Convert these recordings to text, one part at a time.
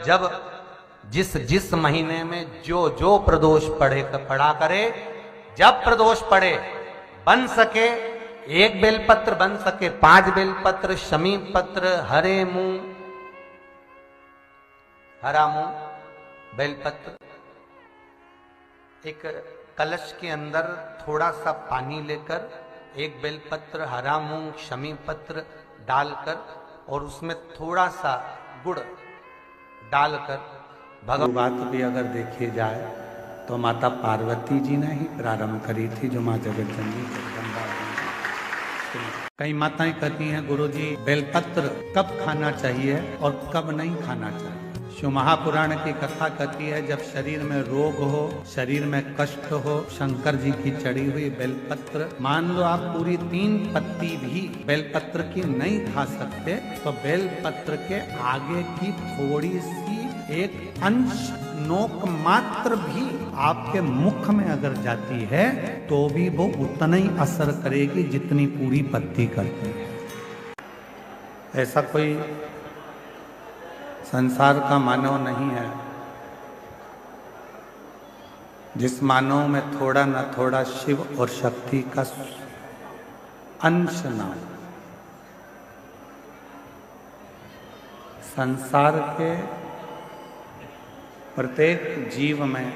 जब जिस जिस महीने में जो जो प्रदोष पढ़ा करे, जब प्रदोष पढ़े, बन सके 1 बेलपत्र, बन सके 5 बेलपत्र, शमी पत्र, हरे मुंह, हरा मुंह बेलपत्र, एक कलश के अंदर थोड़ा सा पानी लेकर 1 बेलपत्र, हरा मूंग, शमी पत्र डालकर और उसमें थोड़ा सा गुड़ डालकर बात भी अगर देखी जाए तो माता पार्वती जी ने ही प्रारंभ करी थी, जो माँ जगत जननी जगदम्बा। कई माताएं कहती हैं गुरुजी बेलपत्र कब खाना चाहिए और कब नहीं खाना चाहिए। शिव महापुराण की कथा कहती है जब शरीर में रोग हो, शरीर में कष्ट हो, शंकर जी की चढ़ी हुई बेलपत्र, मान लो आप पूरी 3 पत्ती भी बेलपत्र की नहीं खा सकते, तो बेलपत्र के आगे की थोड़ी सी एक अंश नोक मात्र भी आपके मुख में अगर जाती है तो भी वो उतना ही असर करेगी जितनी पूरी पत्ती करती है। ऐसा कोई संसार का मानव नहीं है जिस मानव में थोड़ा न थोड़ा शिव और शक्ति का अंश ना हो। संसार के प्रत्येक जीव में,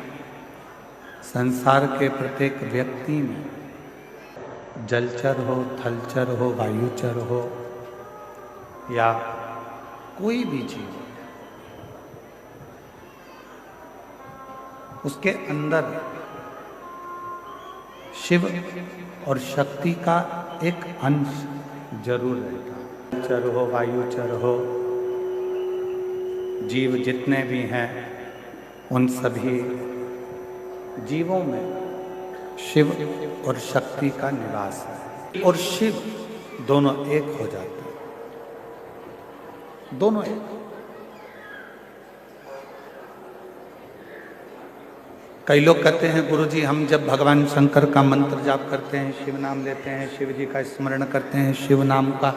संसार के प्रत्येक व्यक्ति में, जलचर हो, थलचर हो, वायुचर हो या कोई भी जीव, उसके अंदर शिव और शक्ति का एक अंश जरूर रहता है। जलचर हो, वायुचर हो, जीव जितने भी हैं उन सभी जीवों में शिव और शक्ति का निवास है और शिव दोनों एक हो जाते हैं, दोनों एक। कई लोग कहते हैं गुरुजी हम जब भगवान शंकर का मंत्र जाप करते हैं, शिव नाम लेते हैं, शिव जी का स्मरण करते हैं, शिव नाम का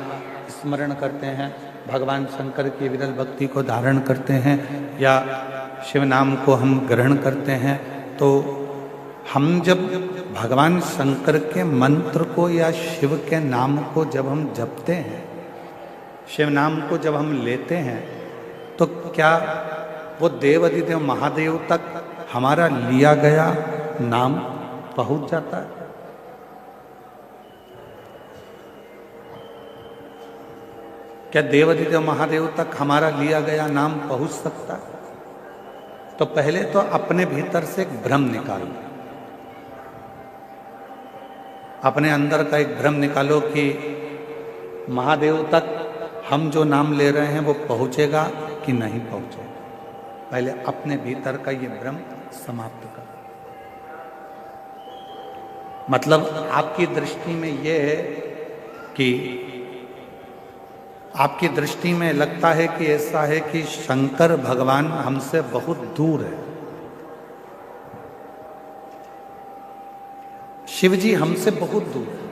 स्मरण करते हैं, भगवान शंकर की विरल भक्ति को धारण करते हैं या शिव नाम को हम ग्रहण करते हैं, तो हम जब भगवान शंकर के मंत्र को या शिव के नाम को जब हम जपते हैं, शिव नाम को जब हम लेते हैं, तो क्या वो देव अधिदेव महादेव तक हमारा लिया गया नाम पहुंच जाता है? क्या देव अधिदेव महादेव तक हमारा लिया गया नाम पहुंच सकता है? तो पहले तो अपने भीतर से एक भ्रम निकालो, अपने अंदर का एक भ्रम निकालो कि महादेव तक हम जो नाम ले रहे हैं वो पहुंचेगा कि नहीं पहुंचेगा। पहले अपने भीतर का ये भ्रम समाप्त करो। मतलब आपकी दृष्टि में ये है कि आपकी दृष्टि में लगता है कि ऐसा है कि शंकर भगवान हमसे बहुत दूर है, शिव जी हमसे बहुत दूर है।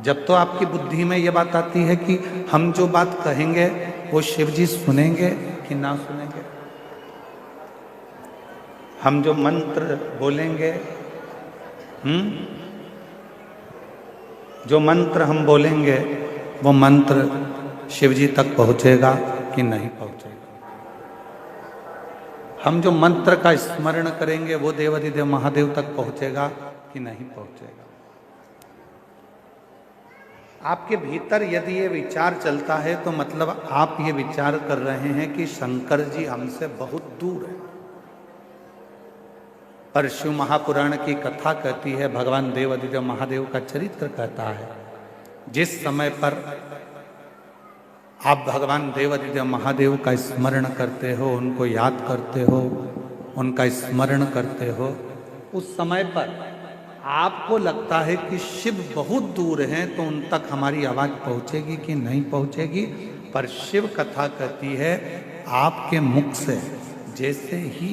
जब तो आपकी बुद्धि में यह बात आती है कि हम जो बात कहेंगे वो शिव जी सुनेंगे कि ना सुनेंगे, हम जो मंत्र बोलेंगे, जो मंत्र हम बोलेंगे वो मंत्र शिव जी तक पहुंचेगा कि नहीं पहुंचेगा, हम जो मंत्र का स्मरण करेंगे वो देवाधिदेव महादेव तक पहुंचेगा कि नहीं पहुंचेगा। आपके भीतर यदि ये विचार चलता है तो मतलब आप ये विचार कर रहे हैं कि शंकर जी हमसे बहुत दूर है। पर शिव महापुराण की कथा कहती है, भगवान देवाधिदेव महादेव का चरित्र कहता है, जिस समय पर आप भगवान देवाधिदेव महादेव का स्मरण करते हो, उनको याद करते हो, उनका स्मरण करते हो, उस समय पर आपको लगता है कि शिव बहुत दूर हैं, तो उन तक हमारी आवाज पहुंचेगी कि नहीं पहुंचेगी। पर शिव कथा कहती है आपके मुख से जैसे ही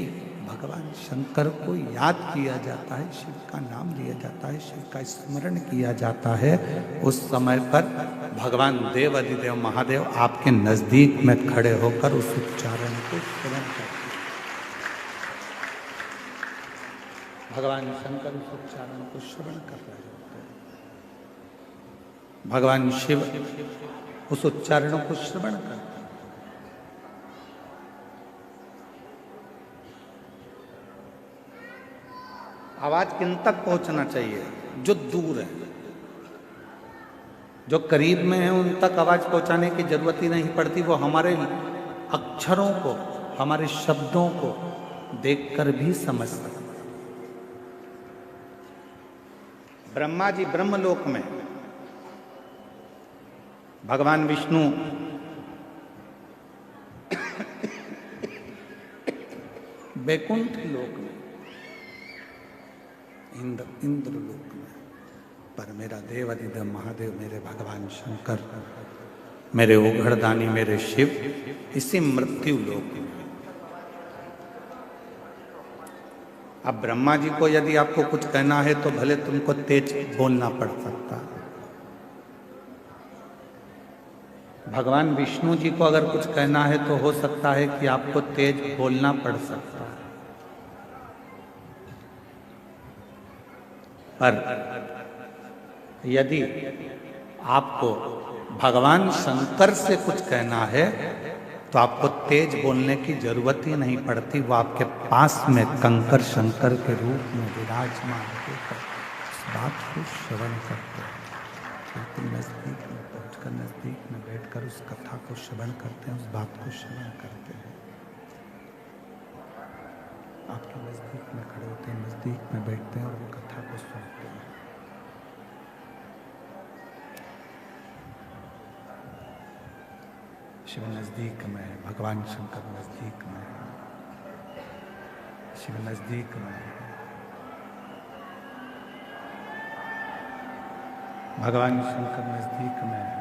भगवान शंकर को याद किया जाता है, शिव का नाम लिया जाता है, शिव का स्मरण किया जाता है, उस समय पर भगवान देव अधिदेव महादेव आपके नजदीक में खड़े होकर उस उच्चारण को श्रवण करते हैं। भगवान शंकर उस उच्चारण को श्रवण कर रहे होते हैं, भगवान शिव उस उच्चारणों को श्रवण करते हैं। आवाज किन तक पहुंचना चाहिए? जो दूर है, जो करीब में है उन तक आवाज पहुंचाने की जरूरत ही नहीं पड़ती, वो हमारे अक्षरों को, हमारे शब्दों को देखकर भी समझ सकते। ब्रह्मा जी ब्रह्मलोक में, भगवान विष्णु बैकुंठ लोक में, इंद्र लोक में, पर मेरा देव अधिदेव महादेव, मेरे भगवान शंकर, मेरे उघड़दानी, मेरे शिव इसी मृत्यु लोक में। अब ब्रह्मा जी को यदि आपको कुछ कहना है तो भले तुमको तेज बोलना पड़ सकता है, भगवान विष्णु जी को अगर कुछ कहना है तो हो सकता है कि आपको तेज बोलना पड़ सकता है, पर यदि आपको भगवान शंकर से कुछ कहना है तो आपको तेज बोलने की जरूरत ही नहीं पड़ती, वो आपके पास में कंकर शंकर के रूप में विराजमान होकर इस बात को श्रवण करते हैं। बिल्कुल नजदीक में पहुंचकर, नजदीक में बैठकर उस कथा को श्रवण करते हैं, उस बात को श्रवण करते हैं। आपके नजदीक में खड़े होते हैं, नजदीक में बैठते हैं और वो कथा को सुनते हैं। शिव नजदीक में है, भगवान शंकर नजदीक में है, शिव नजदीक में है, भगवान शंकर नजदीक में है।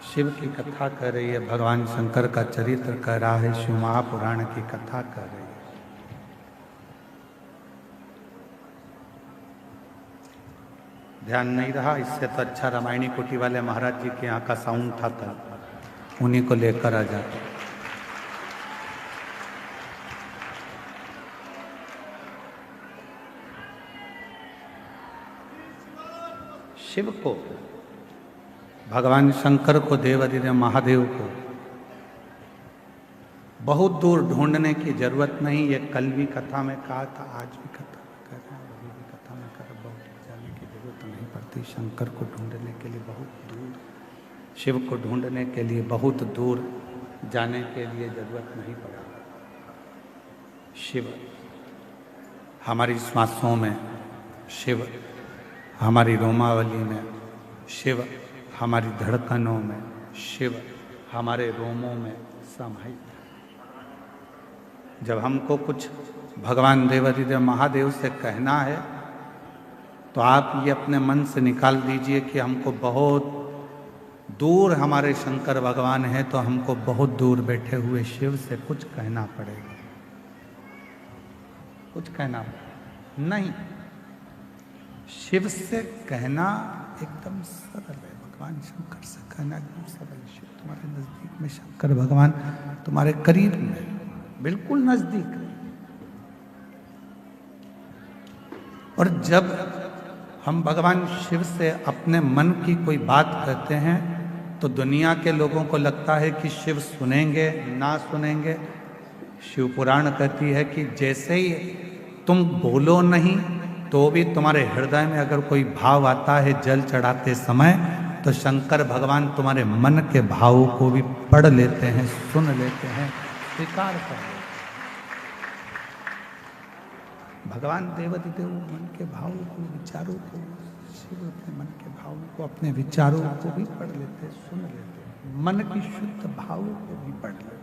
शिव की कथा कर रही है, भगवान शंकर का चरित्र कह रहा है, शिव महापुराण की कथा कर रही है। ध्यान नहीं रहा, इससे तो अच्छा रामायणी कुटी वाले महाराज जी के यहाँ का साउंड था, उन्हीं को लेकर आ जाते। शिव को, भगवान शंकर को, देव अधिदेव महादेव को बहुत दूर ढूंढने की जरूरत नहीं। ये कल भी कथा में कहा था, आज भी कथा में कह रहा हूं, अभी भी कथा में कर, बहुत जाने की जरूरत नहीं पड़ती। शंकर को ढूंढने के लिए बहुत दूर, शिव को ढूंढने के लिए बहुत दूर जाने के लिए जरूरत नहीं पड़ा। शिव हमारी श्वासों में, शिव हमारी रोमावली में, शिव हमारी धड़कनों में, शिव हमारे रोमों में समाहित है। जब हमको कुछ भगवान देवाधिदेव महादेव से कहना है तो आप ये अपने मन से निकाल दीजिए कि हमको बहुत दूर हमारे शंकर भगवान हैं, तो हमको बहुत दूर बैठे हुए शिव से कुछ कहना पड़ेगा। कुछ कहना पड़ेगा नहीं, शिव से कहना एकदम सरल है। भगवान शंकर से कहना एकदम सरल है। शिव तुम्हारे नजदीक में, शंकर भगवान तुम्हारे करीब में, बिल्कुल नजदीक है। और जब हम भगवान शिव से अपने मन की कोई बात कहते हैं तो दुनिया के लोगों को लगता है कि शिव सुनेंगे ना सुनेंगे। शिव पुराण कहती है कि जैसे ही तुम बोलो नहीं तो भी तुम्हारे हृदय में अगर कोई भाव आता है जल चढ़ाते समय, तो शंकर भगवान तुम्हारे मन के भावों को भी पढ़ लेते हैं, सुन लेते हैं, स्वीकार कर लेते हैं। भगवान देवाधिदेव मन के भावों को, विचारों को, शिव अपने मन के भावों को, अपने विचारों को भी पढ़ लेते हैं, सुन लेते हैं। मन की शुद्ध भावों को भी पढ़ लेते हैं,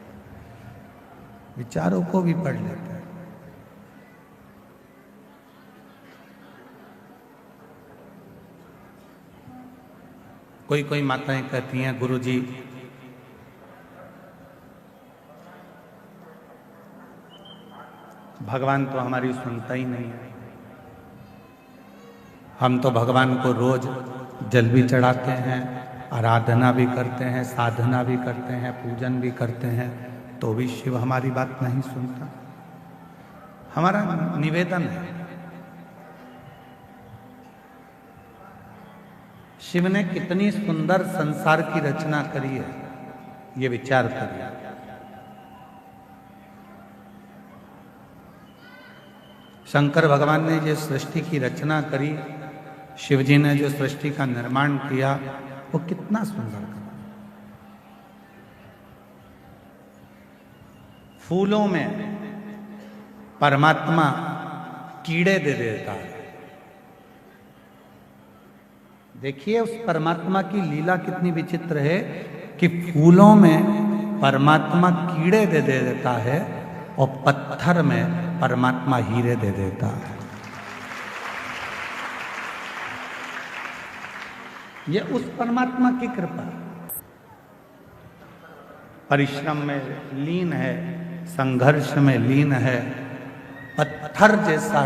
विचारों को भी पढ़ लेते हैं। कोई कोई माताएं कहती हैं, गुरुजी भगवान तो हमारी सुनता ही नहीं है। हम तो भगवान को रोज जल भी चढ़ाते हैं, आराधना भी करते हैं, साधना भी करते हैं, पूजन भी करते हैं, तो भी शिव हमारी बात नहीं सुनता। हमारा निवेदन है, शिव ने कितनी सुंदर संसार की रचना करी है, ये विचार करिए। शंकर भगवान ने जो सृष्टि की रचना करी, शिव जी ने जो सृष्टि का निर्माण किया, वो कितना सुंदर करा। फूलों में परमात्मा कीड़े दे देता है। देखिए उस परमात्मा की लीला कितनी विचित्र है कि फूलों में परमात्मा कीड़े दे देता है और पत्थर में परमात्मा हीरे दे देता है। ये उस परमात्मा की कृपा। परिश्रम में लीन है, संघर्ष में लीन है, पत्थर जैसा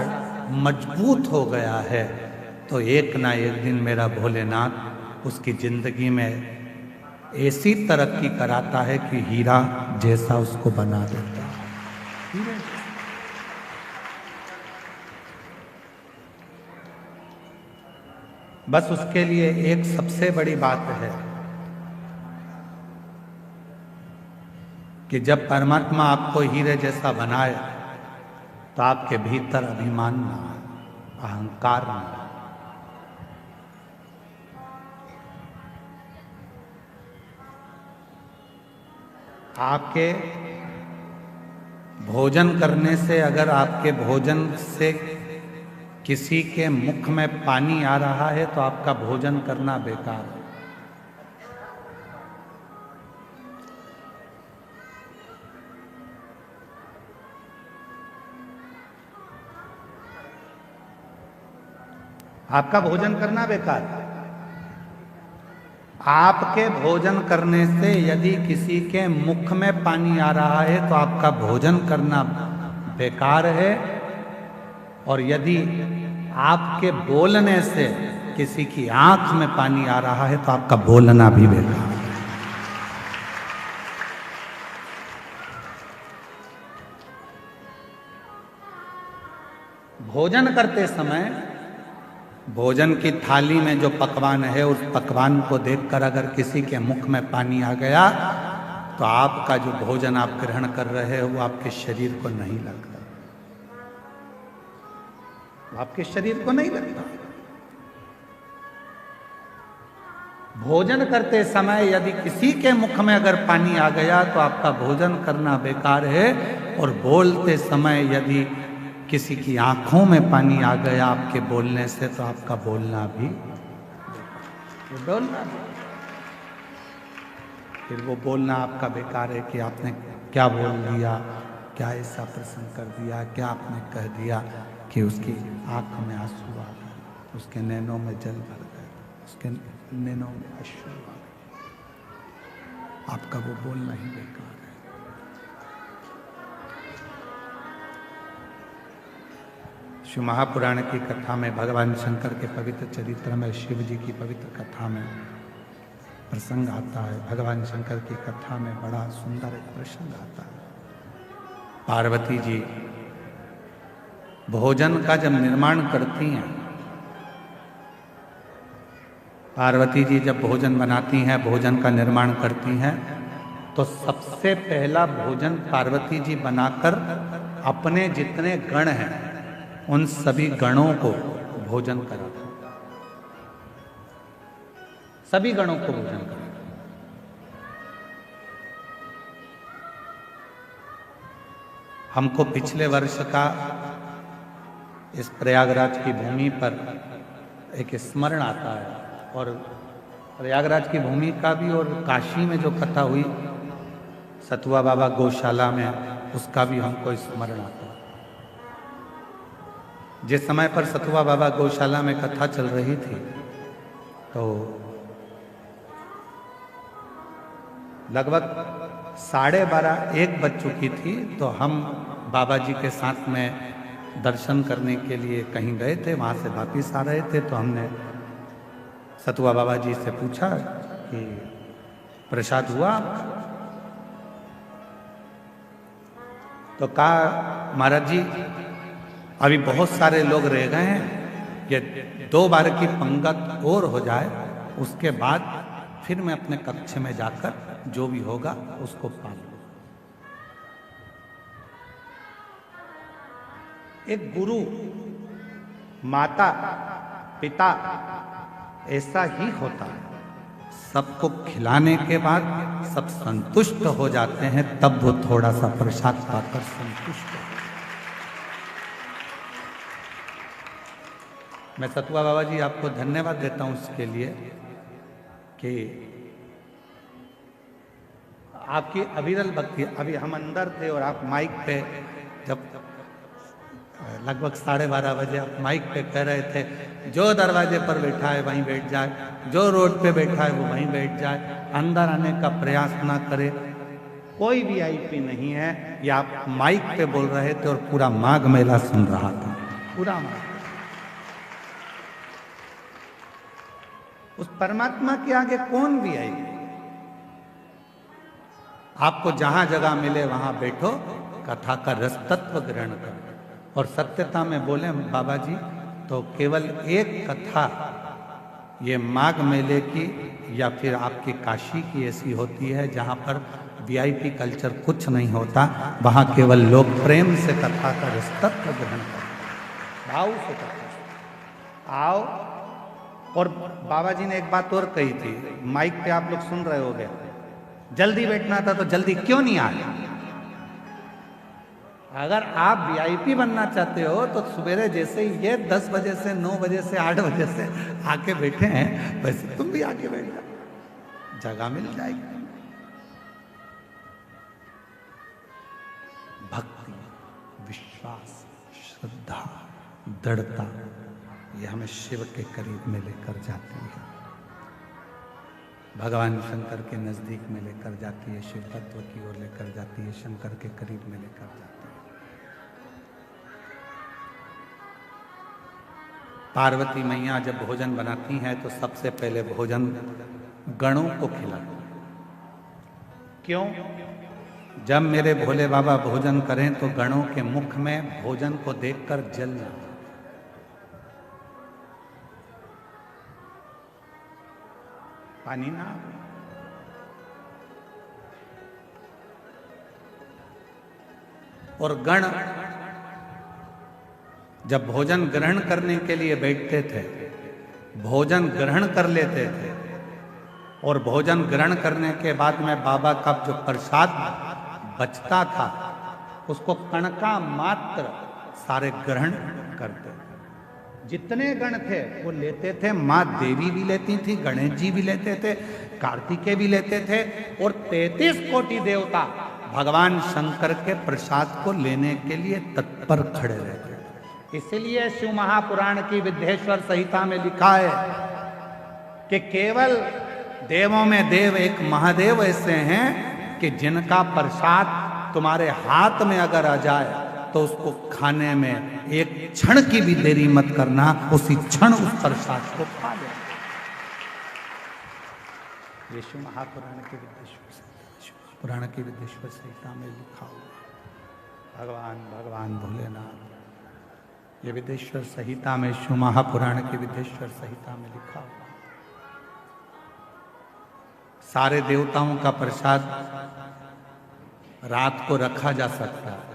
मजबूत हो गया है, तो एक ना एक दिन मेरा भोलेनाथ उसकी जिंदगी में ऐसी तरक्की कराता है कि हीरा जैसा उसको बना देता है। बस उसके लिए एक सबसे बड़ी बात है कि जब परमात्मा आपको हीरे जैसा बनाए तो आपके भीतर अभिमान ना आए, अहंकार ना आए। आपके भोजन करने से, अगर आपके भोजन से किसी के मुख में पानी आ रहा है तो आपका भोजन करना बेकार है। आपका भोजन करना बेकार है। आपके भोजन करने से यदि किसी के मुख में पानी आ रहा है तो आपका भोजन करना बेकार है, और यदि आपके बोलने से किसी की आंख में पानी आ रहा है तो आपका बोलना भी बेकार है। भोजन करते समय भोजन की थाली में जो पकवान है, उस पकवान को देखकर अगर किसी के मुख में पानी आ गया तो आपका जो भोजन आप ग्रहण कर रहे हो वो आपके शरीर को नहीं लगता, आपके शरीर को नहीं लगता। भोजन करते समय यदि किसी के मुख में अगर पानी आ गया तो आपका भोजन करना बेकार है, और बोलते समय यदि किसी की आंखों में पानी आ गया आपके बोलने से तो आपका बोलना भी, फिर वो बोलना आपका बेकार है कि आपने क्या बोल दिया, क्या ऐसा प्रसंग कर दिया, क्या आपने कह दिया कि उसकी आंख में आंसू आ गए, उसके नैनों में जल भर गए, उसके नैनों में अश्रु आ गए। आपका वो बोलना ही बेकार है। शिव महापुराण की कथा में, भगवान शंकर के पवित्र चरित्र में, शिव जी की पवित्र कथा में प्रसंग आता है। भगवान शंकर की कथा में बड़ा सुंदर एक प्रसंग आता है। पार्वती जी भोजन का जब निर्माण करती हैं, पार्वती जी जब भोजन बनाती हैं, भोजन का निर्माण करती हैं, तो सबसे पहला भोजन पार्वती जी बनाकर अपने जितने गण हैं उन सभी गणों को भोजन कराते, सभी गणों को भोजन कराते। हमको पिछले वर्ष का इस प्रयागराज की भूमि पर एक स्मरण आता है, और प्रयागराज की भूमि का भी, और काशी में जो कथा हुई सतुआ बाबा गौशाला में, उसका भी हमको स्मरण आता है। जिस समय पर सतुआ बाबा गौशाला में कथा चल रही थी तो लगभग 12:30-1 बज चुकी थी, तो हम बाबा जी के साथ में दर्शन करने के लिए कहीं गए थे, वहाँ से वापिस आ रहे थे तो हमने सतुआ बाबा जी से पूछा कि प्रसाद हुआ आपका? तो कहा महाराज जी अभी बहुत सारे लोग रह गए हैं, ये 2 बार की पंगत और हो जाए उसके बाद फिर मैं अपने कक्ष में जाकर जो भी होगा उसको पालूं। एक गुरु माता पिता ऐसा ही होता है, सबको खिलाने के बाद सब संतुष्ट हो जाते हैं, तब वो थोड़ा सा प्रसाद पाकर संतुष्ट हो। मैं सतुआ बाबा जी आपको धन्यवाद देता हूं इसके लिए कि आपकी अविरल भक्ति। अभी हम अंदर थे और आप माइक पे जब लगभग 12:30 बजे आप माइक पे कह रहे थे जो दरवाजे पर बैठा है वहीं बैठ जाए, जो रोड पे बैठा है वो वहीं बैठ जाए, अंदर आने का प्रयास ना करे, कोई वीआईपी नहीं है। ये आप माइक पे बोल रहे थे और पूरा माघ मेला सुन रहा था, पूरा माघ। उस परमात्मा के आगे कौन वीआईपी? आपको जहां जगह मिले वहां बैठो, कथा का रस तत्व ग्रहण करो। और सत्यता में बोले बाबा जी तो केवल एक कथा ये माघ मेले की या फिर आपकी काशी की ऐसी होती है जहाँ पर वीआईपी कल्चर कुछ नहीं होता, वहाँ केवल लोग प्रेम से कथा का रस तत्व ग्रहण करते, भाव से कथा आओ। और बाबा जी ने एक बात और कही थी, माइक पे आप लोग सुन रहे होगे, जल्दी बैठना था तो जल्दी क्यों नहीं आए? अगर आप वीआईपी बनना चाहते हो तो सवेरे जैसे ही ये 10 बजे से 9 बजे से 8 बजे से आके बैठे हैं वैसे तुम भी आके बैठ जाओ, जगह मिल जाएगी। भक्ति, विश्वास, श्रद्धा, दृढ़ता ये हमें शिव के करीब में लेकर जाती है, भगवान शंकर के नजदीक में लेकर जाती है, शिव तत्व की ओर लेकर जाती है, शंकर के करीब में लेकर जाती है। पार्वती मैया जब भोजन बनाती हैं तो सबसे पहले भोजन गणों को खिलाती हैं। क्यों? जब मेरे भोले बाबा भोजन करें तो गणों के मुख में भोजन को देखकर जल जाए। पानी ना और गण जब भोजन ग्रहण करने के लिए बैठते थे, भोजन ग्रहण कर लेते थे और भोजन ग्रहण करने के बाद में बाबा का जो प्रसाद बचता था उसको कणका मात्र सारे ग्रहण करते थे। जितने गण थे वो लेते थे, माँ देवी भी लेती थी, गणेश जी भी लेते थे, कार्तिकेय भी लेते थे और 33 कोटि देवता भगवान शंकर के प्रसाद को लेने के लिए तत्पर खड़े रहते। इसलिए शिव महापुराण की विद्येश्वर संहिता में लिखा है कि केवल देवों में देव एक महादेव ऐसे हैं कि जिनका प्रसाद तुम्हारे हाथ में अगर आ जाए तो उसको खाने में एक क्षण की भी देरी मत करना, उसी क्षण उस प्रसाद को खा ले। ये शिव महापुराण की विद्येश्वर संहिता में लिखा हुआ। भगवान भोलेनाथ, ये विद्येश्वर संहिता में, शिव महापुराण की विद्येश्वर संहिता में लिखा हुआ। सारे देवताओं का प्रसाद रात को रखा जा सकता है।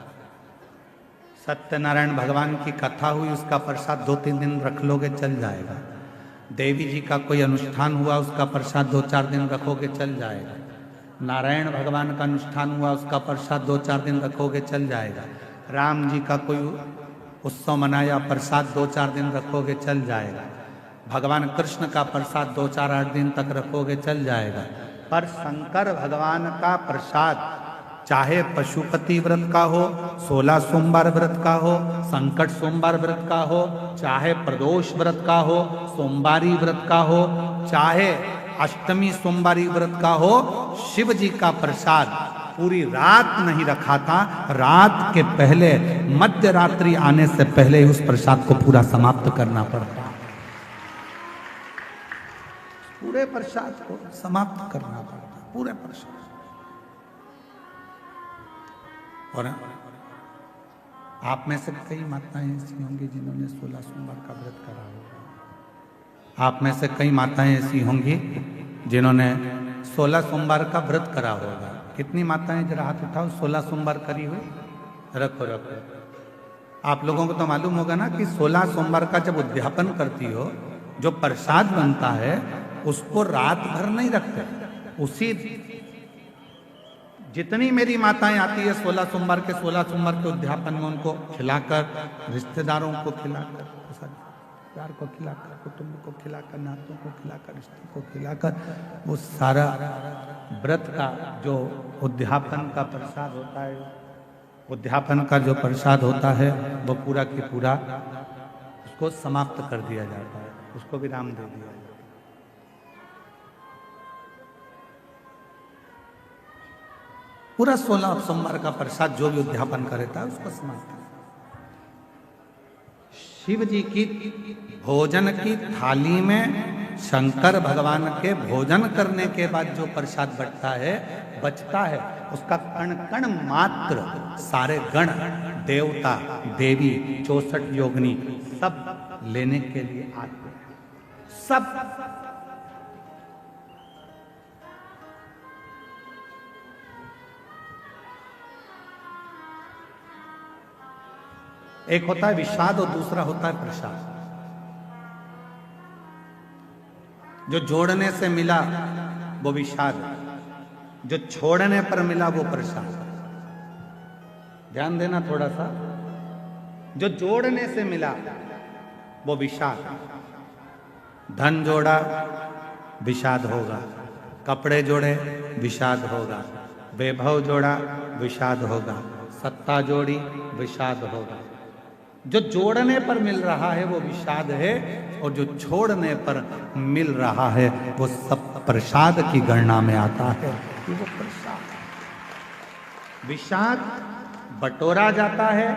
सत्यनारायण भगवान की कथा हुई, उसका प्रसाद 2-3 दिन रख लोगे चल जाएगा। देवी जी का कोई अनुष्ठान हुआ, उसका प्रसाद 2-4 दिन रखोगे चल जाएगा। नारायण भगवान का अनुष्ठान हुआ, उसका प्रसाद 2-4 दिन रखोगे चल जाएगा। राम जी का कोई उत्सव मनाया, प्रसाद 2-4 दिन रखोगे चल जाएगा। भगवान कृष्ण का प्रसाद 2-4-8 दिन तक रखोगे चल जाएगा। पर शंकर भगवान का प्रसाद चाहे पशुपति व्रत का हो, 16 सोमवार व्रत का हो, संकट सोमवार व्रत का हो, चाहे प्रदोष व्रत का हो, सोमवारी व्रत का हो, चाहे अष्टमी सोमवारी व्रत का हो, शिव जी का प्रसाद पूरी रात नहीं रखा था, रात के पहले मध्य रात्रि आने से पहले उस प्रसाद को पूरा समाप्त करना पड़ता, पूरे प्रसाद को समाप्त करना पड़ता, पूरे प्रसाद। और आप में से कई माताएं ऐसी होंगी जिन्होंने 16 सोमवार का व्रत करा होगा। आप में से कई माताएं ऐसी होंगी जिन्होंने 16 सोमवार का व्रत करा होगा। कितनी माताएं जरा हाथ उठाओ 16 सोमवार करी हुई? रखो रखो। आप लोगों को तो मालूम होगा ना कि 16 सोमवार का जब उद्यापन करती हो, जो प्रसाद बनता है उसको रात भर नहीं रखते, उसी जितनी मेरी माताएं आती है 16 सोमवार के 16 सोमवार के उद्यापन में उनको खिलाकर, रिश्तेदारों को खिलाकर, परिवार को खिलाकर, कुटुंब को खिलाकर, नातों को खिलाकर, रिश्ते को खिलाकर, वो सारा व्रत का जो उद्यापन का प्रसाद होता है, उद्यापन का जो प्रसाद होता है वो पूरा की पूरा उसको समाप्त कर दिया जाता है, उसको विराम दे दिया जाता है। पूरा 16 सोमवार का प्रसाद जो भी उद्यापन करता है उसको समाप्त। शिव जी की भोजन की थाली में शंकर भगवान के भोजन करने के बाद जो प्रसाद बचता है उसका कण कण मात्र सारे गण देवता देवी 64 योगिनी सब लेने के लिए आते हैं, सब। एक होता है विषाद और दूसरा होता है प्रसाद। जो जोड़ने से मिला वो विषाद, जो छोड़ने पर मिला वो प्रसाद। ध्यान देना थोड़ा सा। जो जोड़ने से मिला वो विषाद, धन जोड़ा विषाद होगा, कपड़े जोड़े विषाद होगा, वैभव जोड़ा विषाद होगा, सत्ता जोड़ी विषाद होगा। जो जोड़ने पर मिल रहा है वो विषाद है, और जो छोड़ने पर मिल रहा है वो सब प्रसाद की गणना में आता है। वो प्रसाद, विषाद बटोरा जाता है,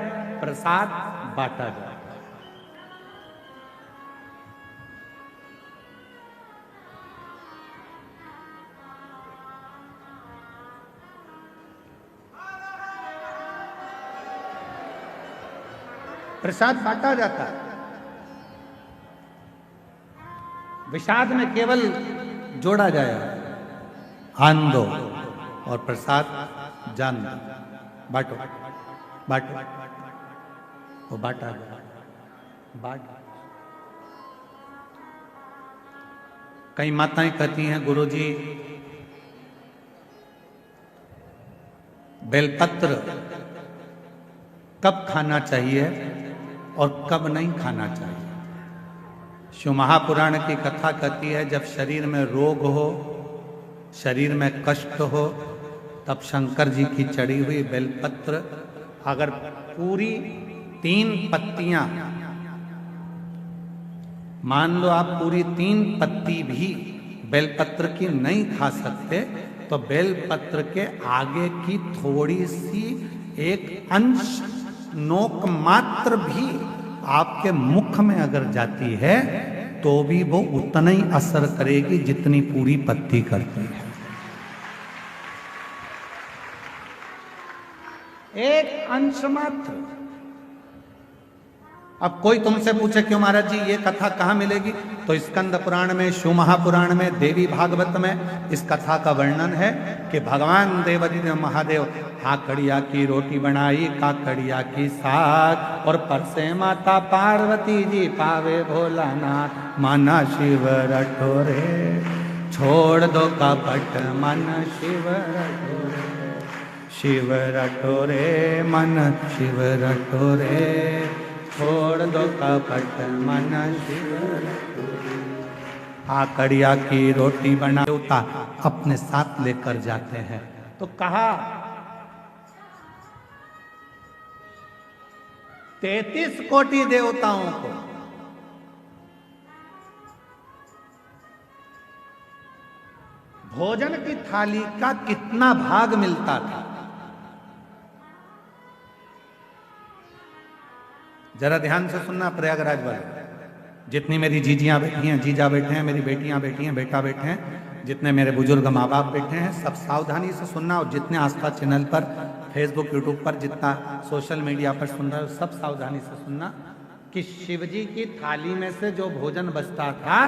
प्रसाद बांटा जाता है। प्रसाद बांटा जाता है। विषाद में केवल जोड़ा जाएगा, आन दो और प्रसाद जान दो, बांटो बांटो, वो बांटा गया, बांट। कई माताएं कहती हैं गुरुजी बेलपत्र कब खाना चाहिए और कब नहीं खाना चाहिए। शिव महापुराण की कथा कहती है जब शरीर में रोग हो, शरीर में कष्ट हो, तब शंकर जी की चढ़ी हुई बेलपत्र अगर पूरी 3 पत्तियां, मान लो आप पूरी 3 पत्ती भी बेलपत्र की नहीं खा सकते, तो बेलपत्र के आगे की थोड़ी सी एक अंश नोक मात्र भी आपके मुख में अगर जाती है तो भी वो उतना ही असर करेगी जितनी पूरी पत्ती करती है। एक अंश मात्र। अब कोई तुमसे पूछे क्यों महाराज जी ये कथा कहाँ मिलेगी, तो स्कंद पुराण में, शिव महापुराण में, देवी भागवत में इस कथा का वर्णन है कि भगवान देवादिदेव महादेव काकड़िया की रोटी बनाई, काकड़िया की साग, और परसे माता पार्वती जी पावे भोलानाथ, माना शिव रटोरे, छोड़ दो कपट मन शिव रटोरे, शिव रटोरे मन शिव रटोरे, छोड़ दो कपट मन शिव रटोरे। काकड़िया की रोटी बना देवता अपने साथ लेकर जाते हैं। तो कहा 33 कोटि देवताओं को भोजन की थाली का कितना भाग मिलता था। जरा ध्यान से सुनना प्रयागराज वाले, जितनी मेरी जीजियां बैठी हैं, जीजा बैठे हैं, मेरी बेटियां बैठी हैं, बेटा बैठे हैं, जितने मेरे बुजुर्ग माँ बाप बैठे हैं, सब सावधानी से सुनना। और जितने आस्था चैनल पर, फेसबुक, यूट्यूब पर, जितना सोशल मीडिया पर सुन रहे हो, सब सावधानी से सुनना कि शिव जी की थाली में से जो भोजन बचता था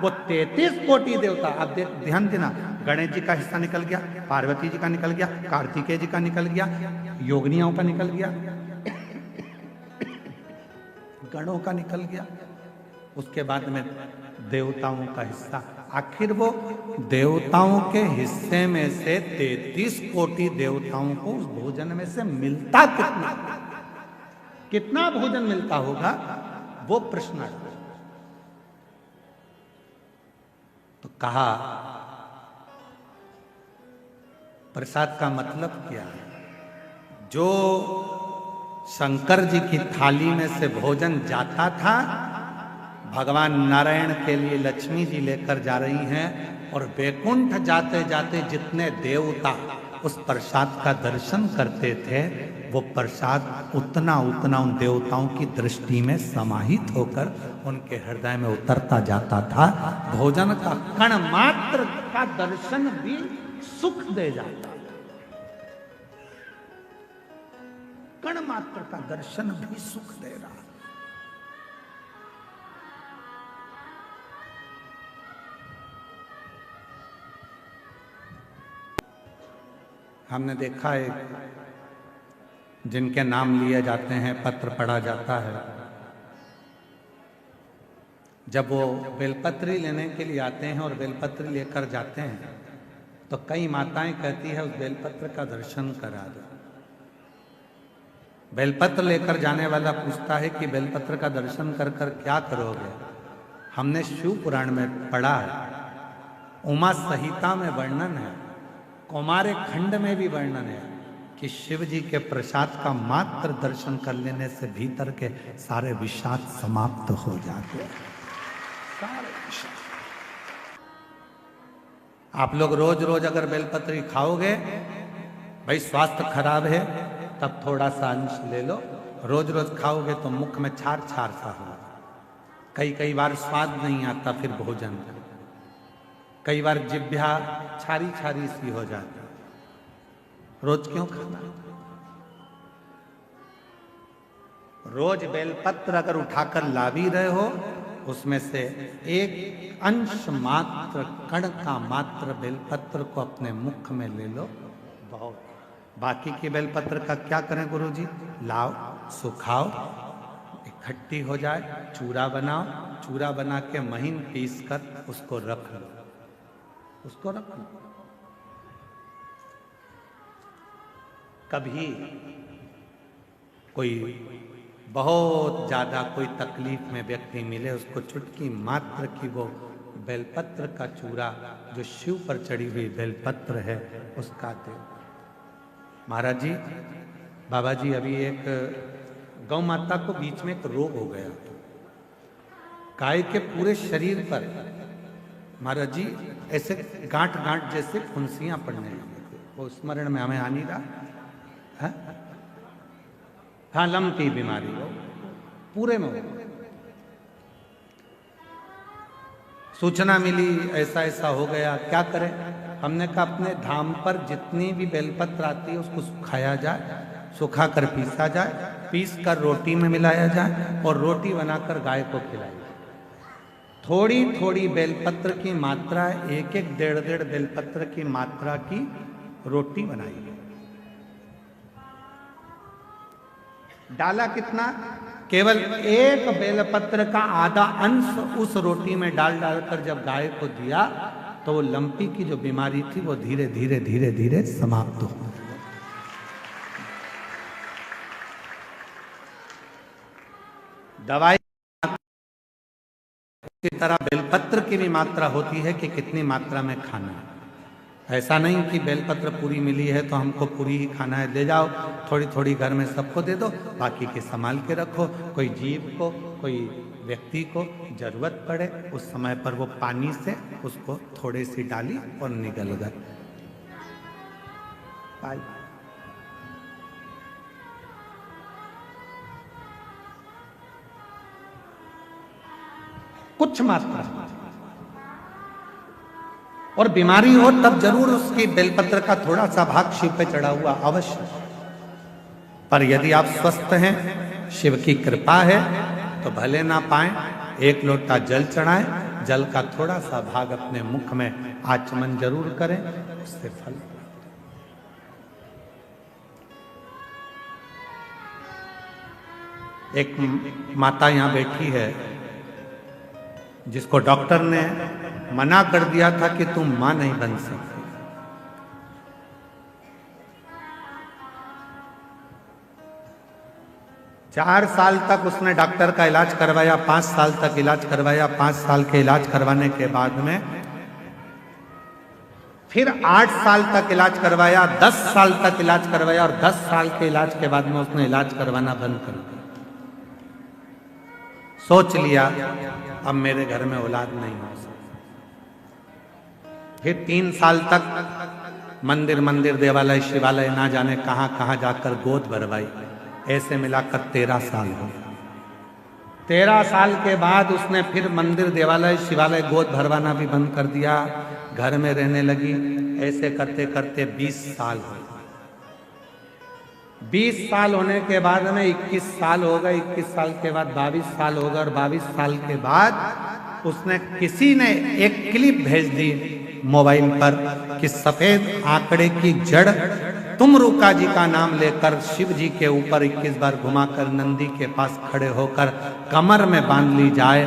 वो 33 कोटि देवता, अब ध्यान देना, गणेश जी का हिस्सा निकल गया, पार्वती जी का निकल गया, कार्तिकेय जी का निकल गया, योगिनियों का निकल गया, गणों का निकल गया, उसके बाद में देवताओं का हिस्सा। आखिर वो देवताओं के हिस्से में से 33 कोटि देवताओं को उस भोजन में से मिलता कितना भोजन मिलता होगा, वो प्रश्न आता है। तो कहा प्रसाद का मतलब क्या है? जो शंकर जी की थाली में से भोजन जाता था, भगवान नारायण के लिए लक्ष्मी जी लेकर जा रही हैं, और वैकुंठ जाते जाते जितने देवता उस प्रसाद का दर्शन करते थे, वो प्रसाद उतना उतना उन देवताओं की दृष्टि में समाहित होकर उनके हृदय में उतरता जाता था। भोजन का कण मात्र का दर्शन भी सुख दे जाता, कण मात्र का दर्शन भी सुख दे रहा। हमने देखा है जिनके नाम लिए जाते हैं, पत्र पढ़ा जाता है, जब वो बेलपत्री लेने के लिए आते हैं और बेलपत्री लेकर जाते हैं, तो कई माताएं कहती है उस बेलपत्र का दर्शन करा दो। बेलपत्र लेकर जाने वाला पूछता है कि बेलपत्र का दर्शन कर कर क्या करोगे? हमने शिव पुराण में पढ़ा है, उमा संहिता में वर्णन है, कौमार खंड में भी वर्णन है कि शिव जी के प्रसाद का मात्र दर्शन कर लेने से भीतर के सारे विषाद समाप्त हो जाते हैं। सारे विषाद। आप लोग रोज रोज अगर बेलपत्री खाओगे, भाई स्वास्थ्य खराब है तब थोड़ा सा अंश ले लो, रोज रोज खाओगे तो मुख में छार छार सा होगा, कई बार स्वाद नहीं आता फिर भोजन का, कई बार जिह्वा छारी छारी सी हो जाती। रोज क्यों खाना? रोज बेलपत्र अगर उठाकर ला भी रहे हो, उसमें से एक अंश मात्र, कण का मात्र बेलपत्र को अपने मुख में ले लो, बहुत। बाकी की बेलपत्र का क्या करें गुरुजी? लाओ, सुखाओ, इकट्ठी हो जाए, चूरा बनाओ, चूरा बना के महीन पीस कर उसको रख लो, उसको रख लो। कभी कोई बहुत ज्यादा कोई तकलीफ में व्यक्ति मिले, उसको चुटकी मात्र की वो बेलपत्र का चूरा जो शिव पर चढ़ी हुई बेलपत्र है उसका दे। महाराज जी, बाबा जी, अभी एक गौ माता को बीच में एक रोग हो गया, गाय के पूरे शरीर पर महाराज जी ऐसे गांठ गांठ जैसे फुंसियां पड़ने लगी, वो स्मरण में हमें आ नहीं रहा है? हाँ, लंपी बीमारी हो पूरे में। सूचना मिली ऐसा ऐसा हो गया, क्या करें? हमने कहा अपने धाम पर जितनी भी बेलपत्र आती है उसको सुखाया जाए, सुखा कर पीसा जाए, पीस कर रोटी में मिलाया जाए और रोटी बनाकर गाय को खिलाई जाए। थोड़ी थोड़ी बेलपत्र की मात्रा, एक एक डेढ़ डेढ़ बेलपत्र की मात्रा की रोटी बनाई। डाला कितना? केवल एक बेलपत्र का आधा अंश उस रोटी में डाल डालकर जब गाय को दिया तो वो लंपी की जो बीमारी थी वो धीरे धीरे धीरे धीरे समाप्त हो गई। दवाई की तरह बेलपत्र की भी मात्रा होती है कि कितनी मात्रा में खाना है। ऐसा नहीं कि बेलपत्र पूरी मिली है तो हमको पूरी ही खाना है, ले जाओ थोड़ी थोड़ी घर में सबको दे दो, बाकी के संभाल के रखो। कोई जीव को, कोई व्यक्ति को जरूरत पड़े उस समय पर वो पानी से उसको थोड़ी सी डाली और निगल गए। कुछ मात्रा, और बीमारी हो तब जरूर उसकी बेलपत्र का थोड़ा सा भाग शिव पे चढ़ा हुआ अवश्य। पर यदि आप स्वस्थ हैं, शिव की कृपा है, तो भले ना पाए, एक लोटा जल चढ़ाएं, जल का थोड़ा सा भाग अपने मुख में आचमन जरूर करें, उससे फल। एक माता यहां बैठी है जिसको डॉक्टर ने मना कर दिया था कि तुम मां नहीं बन सकती। 4 साल तक उसने डॉक्टर का इलाज करवाया, 5 साल तक इलाज करवाया। 5 साल के इलाज करवाने के बाद में फिर 8 साल तक इलाज करवाया, 10 साल तक इलाज करवाया, और 10 साल के इलाज के बाद में उसने इलाज करवाना बंद कर दिया। सोच लिया अब मेरे घर में औलाद नहीं हो सकती। फिर 3 साल तक मंदिर मंदिर, देवालय, शिवालय, ना जाने कहां कहां जाकर गोद भरवाई। ऐसे मिलाकर 13 साल हो। 13 साल के बाद उसने फिर मंदिर, देवालय, शिवालय, गोद भरवाना भी बंद कर दिया, घर में रहने लगी। ऐसे करते करते 20 साल हो। 20 साल होने के बाद में 21 साल हो गए। 21 साल के बाद 22 साल हो गए, और 22 साल के बाद उसने, किसी ने एक क्लिप भेज दी मोबाइल पर कि सफेद आंकड़े की जड़ तुम रुका जी का नाम लेकर शिव जी के ऊपर 21 बार घुमाकर नंदी के पास खड़े होकर कमर में बांध ली जाए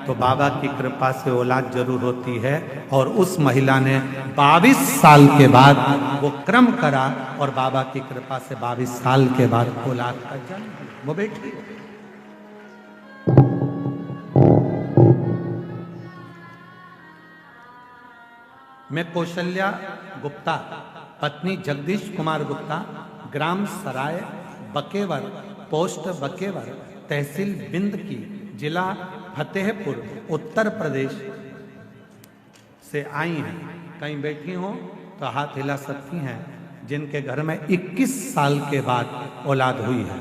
तो बाबा की कृपा से औलाद जरूर होती है। और उस महिला ने 22 साल के बाद वो क्रम करा, और बाबा की कृपा से 22 साल के बाद औलाद का जन्म हुआ। वो बेटी मैं कौशल्या गुप्ता, पत्नी जगदीश कुमार गुप्ता, ग्राम सराय बकेवर, पोस्ट बकेवर, तहसील बिंद की, जिला फतेहपुर, उत्तर प्रदेश से आई हैं। कहीं बैठी हो तो हाथ हिला सकती हैं जिनके घर में 21 साल के बाद औलाद हुई है।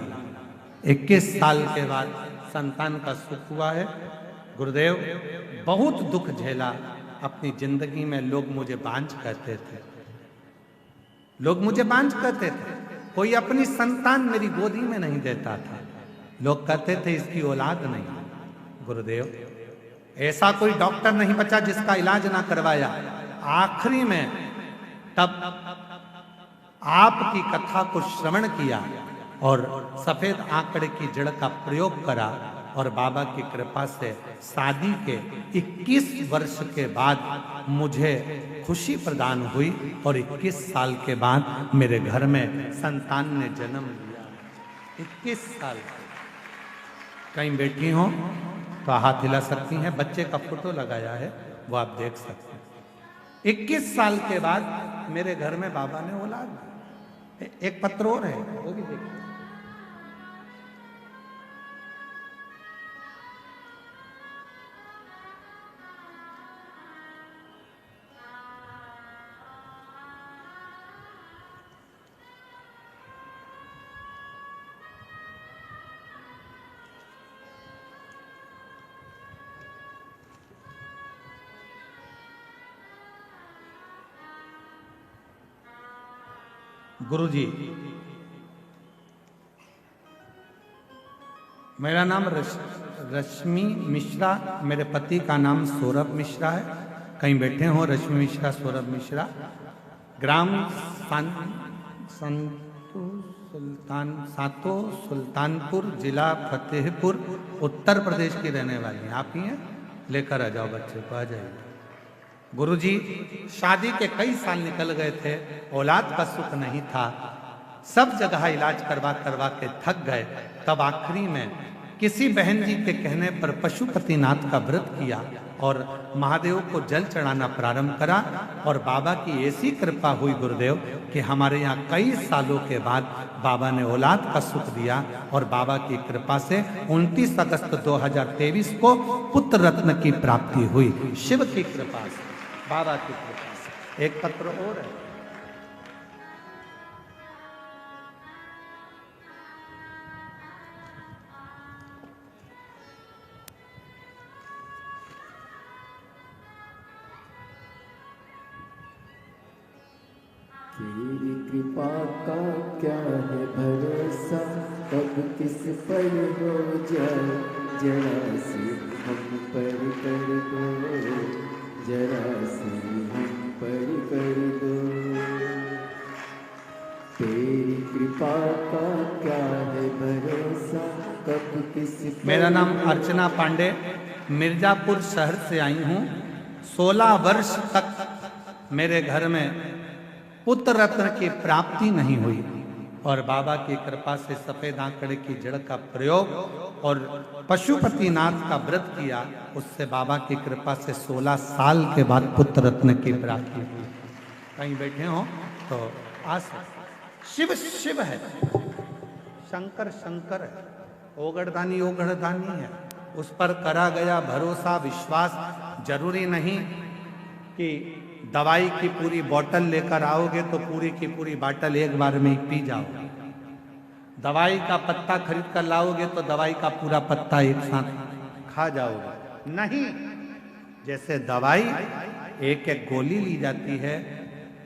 21 साल के बाद संतान का सुख हुआ है। गुरुदेव, बहुत दुख झेला अपनी जिंदगी में। लोग मुझे बांझ कहते थे, लोग मुझे बांझ कहते थे। कोई अपनी संतान मेरी गोदी में नहीं देता था। लोग कहते थे इसकी औलाद नहीं। गुरुदेव, ऐसा कोई डॉक्टर नहीं बचा जिसका इलाज ना करवाया। आखिरी में तब आपकी कथा को श्रवण किया और सफेद आंकड़े की जड़ का प्रयोग करा, और बाबा की कृपा से शादी के 21 वर्ष के बाद मुझे खुशी प्रदान हुई, और 21 साल के बाद मेरे घर में संतान ने जन्म लिया। 21 साल। कहीं बैठी हो तो हाथ हिला सकती हैं। बच्चे का फोटो लगाया है, वो आप देख सकते हैं। 21 साल के बाद मेरे घर में बाबा ने औलाद दी। एक पत्र और है, वो भी देखिए। गुरु जी, मेरा नाम रश्मि मिश्रा, मेरे पति का नाम सौरभ मिश्रा है। कहीं बैठे हो रश्मि मिश्रा, सौरभ मिश्रा, ग्राम सातो सुल्तानपुर, जिला फतेहपुर, उत्तर प्रदेश की रहने वाली हैं। आप ही हैं? लेकर आ जाओ बच्चे को, आ जाइए। गुरुजी, शादी के कई साल निकल गए थे, औलाद का सुख नहीं था। सब जगह इलाज करवा करवा के थक गए। तब आखिरी में किसी बहन जी के कहने पर पशुपतिनाथ का व्रत किया और महादेव को जल चढ़ाना प्रारंभ करा, और बाबा की ऐसी कृपा हुई गुरुदेव कि हमारे यहाँ कई सालों के बाद बाबा ने औलाद का सुख दिया। और बाबा की कृपा से 29 अगस्त 2023 को पुत्र रत्न की प्राप्ति हुई, शिव की कृपा से, बाबा की कृपा से। एक पत्र और है। तेरी कृपा का क्या है भरोसा, कब किस पर हो जाए, जरा सी हम पर कर दो, जरा सी हम पर कर दो। तेरी कृपा का क्या है भरोसा, कब किस पर। मेरा नाम अर्चना पांडे, मिर्जापुर शहर से आई हूँ। 16 वर्ष तक मेरे घर में पुत्र रत्न की प्राप्ति नहीं हुई और बाबा की कृपा से सफेद आंकड़े की जड़ का प्रयोग और पशुपतिनाथ का व्रत किया। उससे बाबा की कृपा से 16 साल के बाद पुत्र रत्न की प्राप्ति हुई। कहीं बैठे हो तो आस शिव शिव है, शंकर शंकर है, ओगड़दानी ओगड़दानी है। उस पर करा गया भरोसा विश्वास। जरूरी नहीं कि दवाई की पूरी बोतल लेकर आओगे तो पूरी की पूरी बोतल एक बार में ही पी जाओगे। दवाई का पत्ता खरीद कर लाओगे तो दवाई का पूरा पत्ता एक साथ खा जाओगे, नहीं। जैसे दवाई एक एक गोली ली जाती है,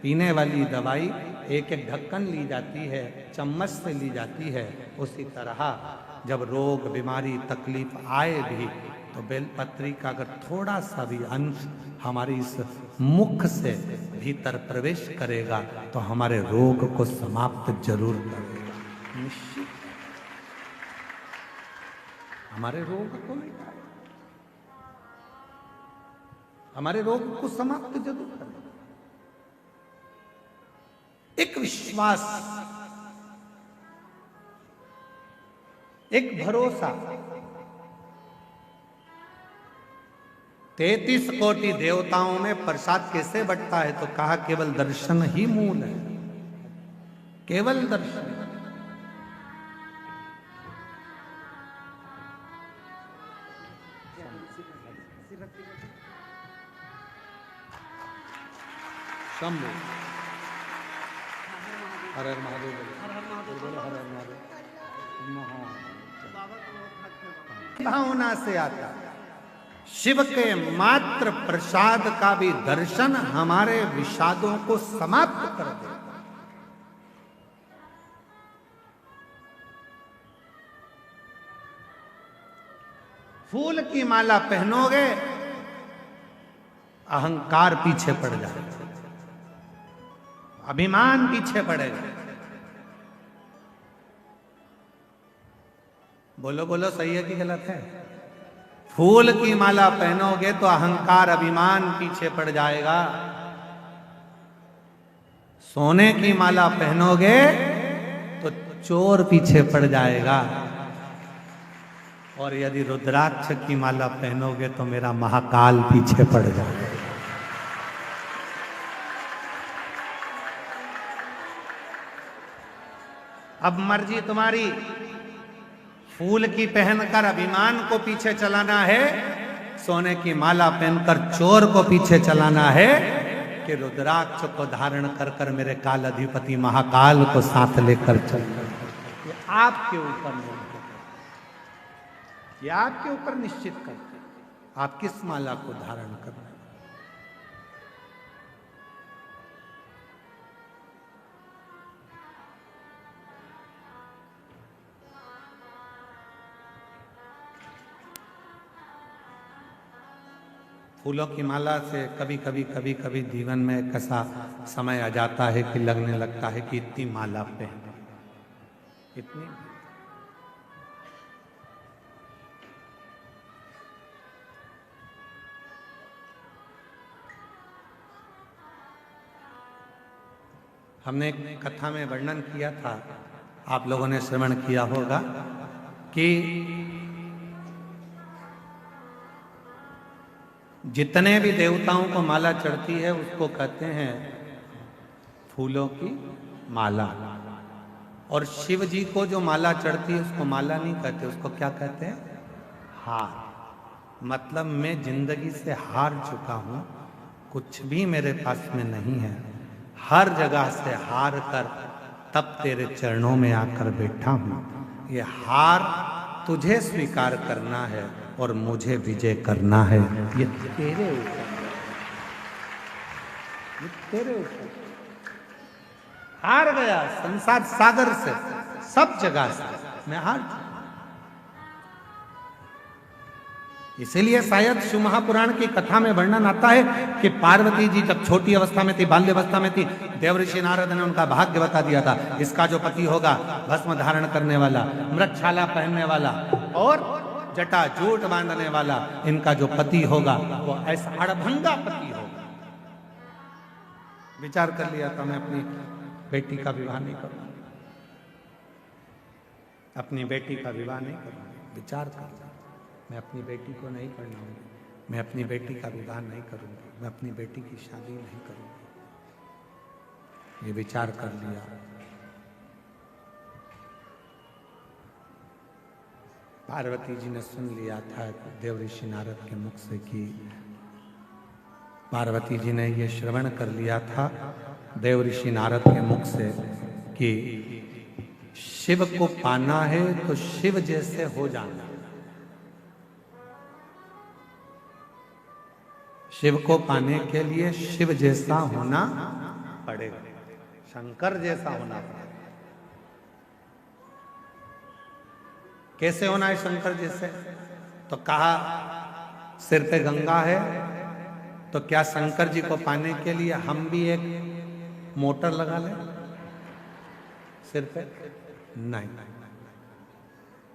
पीने वाली दवाई एक एक ढक्कन ली जाती है, चम्मच से ली जाती है, उसी तरह जब रोग बीमारी तकलीफ आए भी तो बेलपत्री का अगर थोड़ा सा भी अंश हमारे इस मुख से भीतर प्रवेश करेगा तो हमारे रोग को समाप्त जरूर करेगा, निश्चित। हमारे रोग को मिटाएगा, हमारे रोग को समाप्त जरूर करेगा। एक विश्वास, एक भरोसा। 33 कोटि देवताओं में प्रसाद कैसे बंटता है? तो कहा केवल दर्शन ही मूल है, केवल दर्शन। शंभु हर हर महादेव, हर हर महादेव, हर हर महादेव। भावना से आता शिव के मात्र प्रसाद का भी दर्शन हमारे विषादों को समाप्त कर दे। फूल की माला पहनोगे, अहंकार पीछे पड़ जाएगा, अभिमान पीछे पड़ेगा। बोलो बोलो, सही है कि गलत है? फूल की माला पहनोगे तो अहंकार अभिमान पीछे पड़ जाएगा। सोने की माला पहनोगे तो चोर पीछे पड़ जाएगा। और यदि रुद्राक्ष की माला पहनोगे तो मेरा महाकाल पीछे पड़ जाएगा। अब मर्जी तुम्हारी, फूल की पहनकर अभिमान को पीछे चलाना है, सोने की माला पहनकर चोर को पीछे चलाना है, कि रुद्राक्ष को धारण कर कर मेरे काल अधिपति महाकाल को साथ लेकर चलना। ये आपके ऊपर निर्भर, ये आपके ऊपर निश्चित करते आप किस माला को धारण करना। फूलों की माला से कभी कभी जीवन में एक ऐसा समय आ जाता है कि लगने लगता है कि इतनी माला पहने, इतनी। हमने एक कथा में वर्णन किया था, आप लोगों ने श्रवण किया होगा, कि जितने भी देवताओं को माला चढ़ती है उसको कहते हैं फूलों की माला। और शिव जी को जो माला चढ़ती है उसको माला नहीं कहते, उसको क्या कहते हैं? हार। मतलब मैं जिंदगी से हार चुका हूं, कुछ भी मेरे पास में नहीं है, हर जगह से हार कर तब तेरे चरणों में आकर बैठा हूं। ये हार तुझे स्वीकार करना है और मुझे विजय करना है। ये तेरे ऊपर, ये तेरे ऊपर। हार गया संसार सागर से, सब जगह से मैं हार चुका। इसीलिए शायद शिव महापुराण की कथा में वर्णन आता है कि पार्वती जी जब छोटी अवस्था में थी, बाल्य अवस्था में थी, देवऋषि नारद ने उनका भाग्य बता दिया था, इसका जो पति होगा भस्म धारण करने वाला, मृगछाला पहनने वाला और जटा जूट बांधने वाला, इनका जो पति होगा वो ऐसा अड़भंगा पति होगा। विचार कर लिया था, मैं अपनी बेटी का विवाह नहीं करूंगा, अपनी बेटी का विवाह नहीं करूंगा। विचार कर, मैं अपनी बेटी को नहीं पढ़ाऊंगी, मैं अपनी बेटी का विवाह नहीं करूंगी, मैं अपनी बेटी की शादी नहीं करूंगी। ये विचार कर लिया। पार्वती जी ने सुन लिया था देवऋषि नारद के मुख से कि पार्वती जी ने ये श्रवण कर लिया था देवऋषि नारद के मुख से कि शिव को पाना है तो शिव जैसे हो जाना। शिव को पाने के लिए शिव जैसा होना पड़ेगा, शंकर जैसा होना पड़ेगा। कैसे होना है शंकर जैसे? तो कहा सिर पे गंगा है, तो क्या शंकर जी को पाने के लिए हम भी एक मोटर लगा लें सिर पे? नहीं,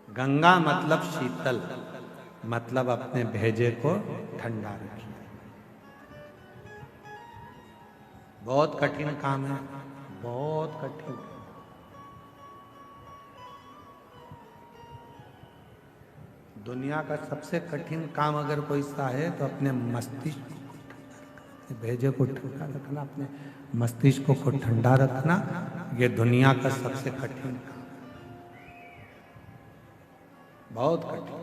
गंगा मतलब शीतल, मतलब अपने भेजे को ठंडा रखिए। बहुत कठिन काम है, बहुत कठिन। दुनिया का सबसे कठिन काम अगर कोई सा है तो अपने मस्तिष्क को, भेजे को ठंडा रखना, अपने मस्तिष्क को ठंडा रखना, ये दुनिया का सबसे कठिन काम, बहुत कठिन।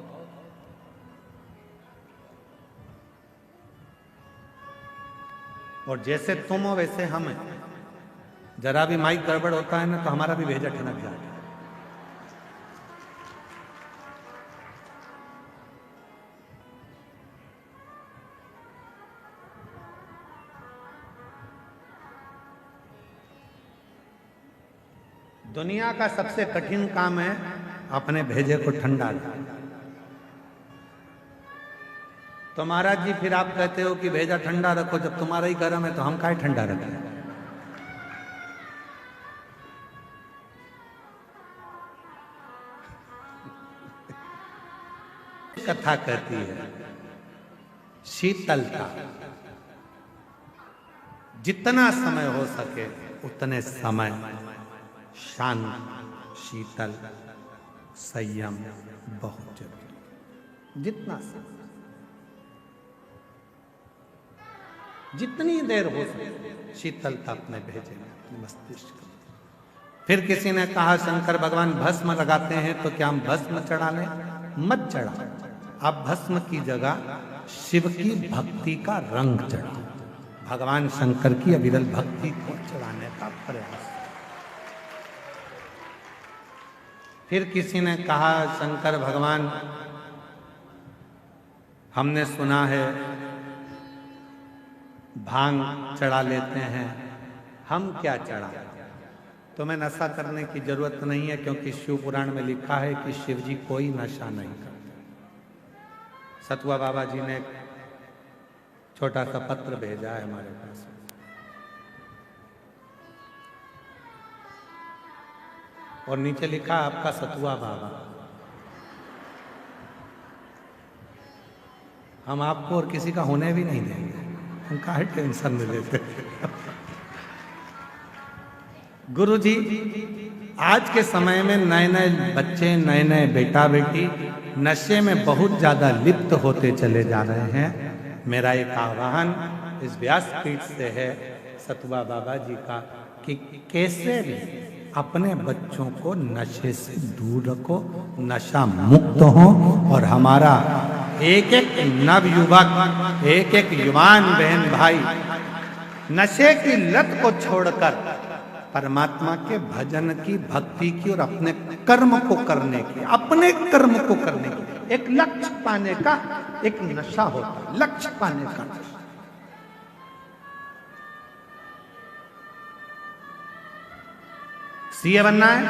और जैसे तुम हो वैसे हम हैं। जरा भी माइक गड़बड़ होता है ना तो हमारा भी भेजा ठनक जाता है। दुनिया का सबसे कठिन काम है अपने भेजे को ठंडा रखना। तो महाराज जी फिर आप कहते हो कि भेजा ठंडा रखो, जब तुम्हारा ही गर्म है तो हम काहे ठंडा रखें? कथा कहती है शीतलता, जितना समय हो सके उतने समय शांत, शीतल, संयम बहुत जरूरी। जितना समय, जितनी देर हो सके शीतलता अपने भेजे में, अपने मस्तिष्क में। फिर किसी ने कहा शंकर भगवान भस्म लगाते हैं तो क्या हम भस्म चढ़ा लें? मत चढ़ा, आप भस्म की जगह शिव की भक्ति का रंग चढ़ाओ। भगवान शंकर की अविरल भक्ति को चढ़ाने का प्रयास। फिर किसी ने कहा शंकर भगवान, हमने सुना है भांग चढ़ा लेते हैं, हम क्या चढ़ा? तुम्हें नशा करने की जरूरत नहीं है, क्योंकि शिव पुराण में लिखा है कि शिव जी कोई नशा नहीं करते। सतुआ बाबा जी ने एक छोटा सा पत्र भेजा है हमारे पास, और नीचे लिखा आपका सतुआ बाबा। हम आपको और किसी का होने भी नहीं देंगे, हम काहे टेंशन में लेते। गुरु जी, आज के समय में नए नए बच्चे, नए नए बेटा बेटी नशे में बहुत ज्यादा लिप्त होते चले जा रहे हैं। मेरा एक आह्वान इस व्यासपीठ से है सतुआ बाबा जी का कि कैसे भी अपने बच्चों को नशे से दूर रखो, नशा मुक्त हो, और हमारा एक एक नवयुवक, एक एक युवान बहन भाई नशे की लत को छोड़कर परमात्मा के भजन की, भक्ति की और अपने कर्म को करने की, अपने कर्म को करने की, एक लक्ष्य पाने का एक नशा होता है, लक्ष्य पाने का। सीए बनना है,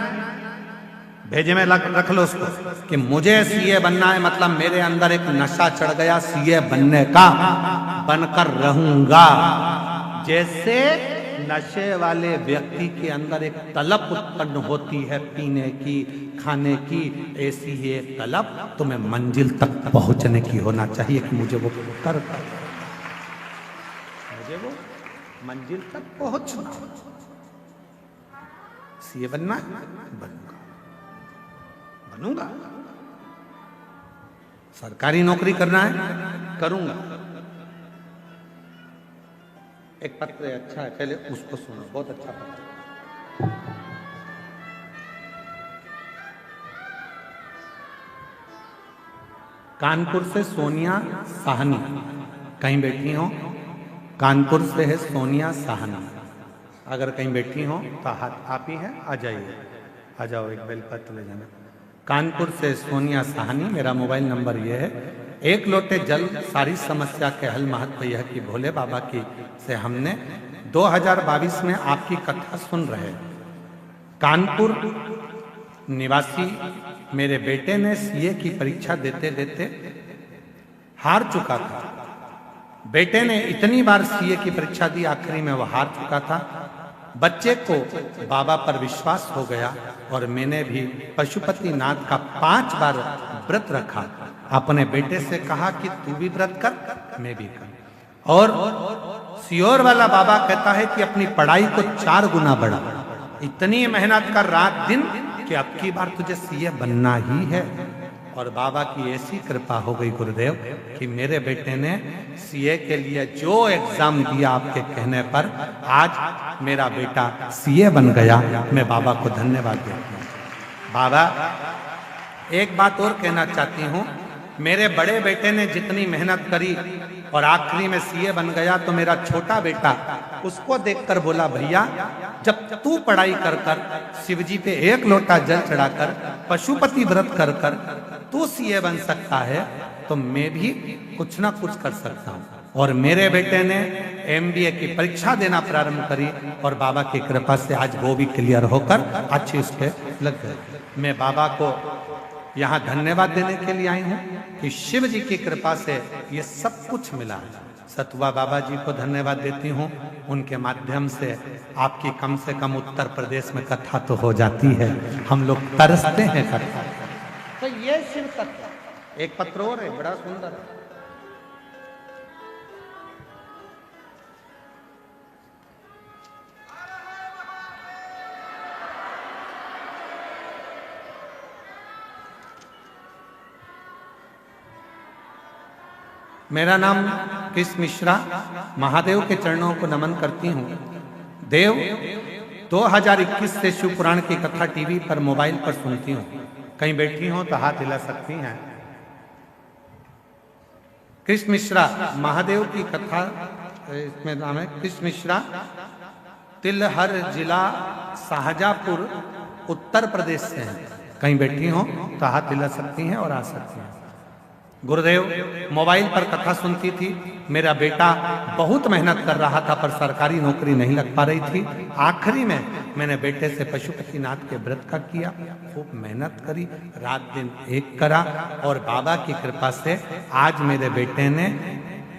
भेजे में रख लो उसको कि मुझे सीए बनना है, मतलब मेरे अंदर एक नशा चढ़ गया सीए बनने का, बनकर रहूंगा। जैसे नशे वाले व्यक्ति के अंदर एक तलब उत्पन्न होती है पीने की, खाने की, ऐसी ही एक तलब तुम्हें मंजिल तक पहुंचने की होना चाहिए कि मुझे वो कर, मुझे वो मंजिल तक पहुंचना। सीए बनना है, बनूंगा। सरकारी नौकरी करना है, करूंगा। एक पत्र है, अच्छा है, पहले उसको सुनो, बहुत अच्छा पत्र। कानपुर से सोनिया साहनी, कहीं बैठी हो, कानपुर से है सोनिया साहनी, अगर कहीं बैठी हो तो हाथ आप ही है, आ जाइए, आ जाओ, एक बेलपत्र ले जाना। कानपुर से सोनिया साहनी, मेरा मोबाइल नंबर ये है। एक लोटे जल सारी समस्या के हल, महत्व यह कि भोले बाबा की से हमने 2022 में आपकी कथा सुन रहे। कानपुर निवासी मेरे बेटे ने सीए की परीक्षा देते देते हार चुका था। बेटे ने इतनी बार सीए की परीक्षा दी, आखिरी में वह हार चुका था। बच्चे को बाबा पर विश्वास हो गया और मैंने भी पशुपति नाथ का 5 बार व्रत रखा। अपने बेटे से कहा कि तू भी व्रत कर, मैं भी कर। और सियोर वाला बाबा कहता है कि अपनी पढ़ाई को 4 गुना बढ़ा। इतनी मेहनत कर रात दिन कि अब की बार तुझे सीए बनना ही है। और बाबा की ऐसी कृपा हो गई गुरुदेव कि मेरे बेटे ने सीए के लिए जो एग्जाम दिया आपके कहने पर, आज मेरा बेटा सीए बन गया। मैं बाबा को धन्यवाद देता हूँ। बाबा, एक बात और कहना चाहती हूँ, मेरे बड़े बेटे ने जितनी मेहनत करी और आखिरी में सीए बन गया, तो मेरा छोटा बेटा उसको देखकर बोला, भैया जब तू पढ़ाई कर कर, शिव जी पे 1 लोटा जल चढ़ाकर, पशुपति व्रत कर कर तू सीए बन सकता है, तो मैं भी कुछ ना कुछ कर सकता हूँ। और मेरे बेटे ने एमबीए की परीक्षा देना प्रारंभ करी और बाबा की कृपा से आज वो भी क्लियर होकर अच्छी उस पे लग गए। मैं बाबा को यहाँ धन्यवाद देने के लिए आई हूँ कि शिव जी की कृपा से ये सब कुछ मिला है। सतुआ बाबा जी को धन्यवाद देती हूँ, उनके माध्यम से आपकी कम से कम उत्तर प्रदेश में कथा तो हो जाती है। हम लोग तरसते हैं कथा। तो ये शिव तत्व। एक पत्र और है, बड़ा सुंदर है। मेरा नाम कृष्ण मिश्रा, महादेव के चरणों को नमन करती हूँ। देव 2021 से शिव पुराण की कथा टीवी पर, मोबाइल पर सुनती हूँ। कहीं बैठी हो तो हाथ हिला सकती हैं। कृष्ण मिश्रा, महादेव की कथा, इसमें नाम है कृष्ण मिश्रा, तिलहर जिला शाहजहांपुर उत्तर प्रदेश से हैं। कहीं बैठी हो तो हाथ हिला सकती हैं और आ सकती हैं। गुरुदेव, मोबाइल पर कथा सुनती थी। मेरा बेटा बहुत मेहनत कर रहा था पर सरकारी नौकरी नहीं लग पा रही थी। आखिरी में मैंने बेटे से पशुपति नाथ के व्रत का किया, खूब मेहनत करी, रात दिन एक करा और बाबा की कृपा से आज मेरे बेटे ने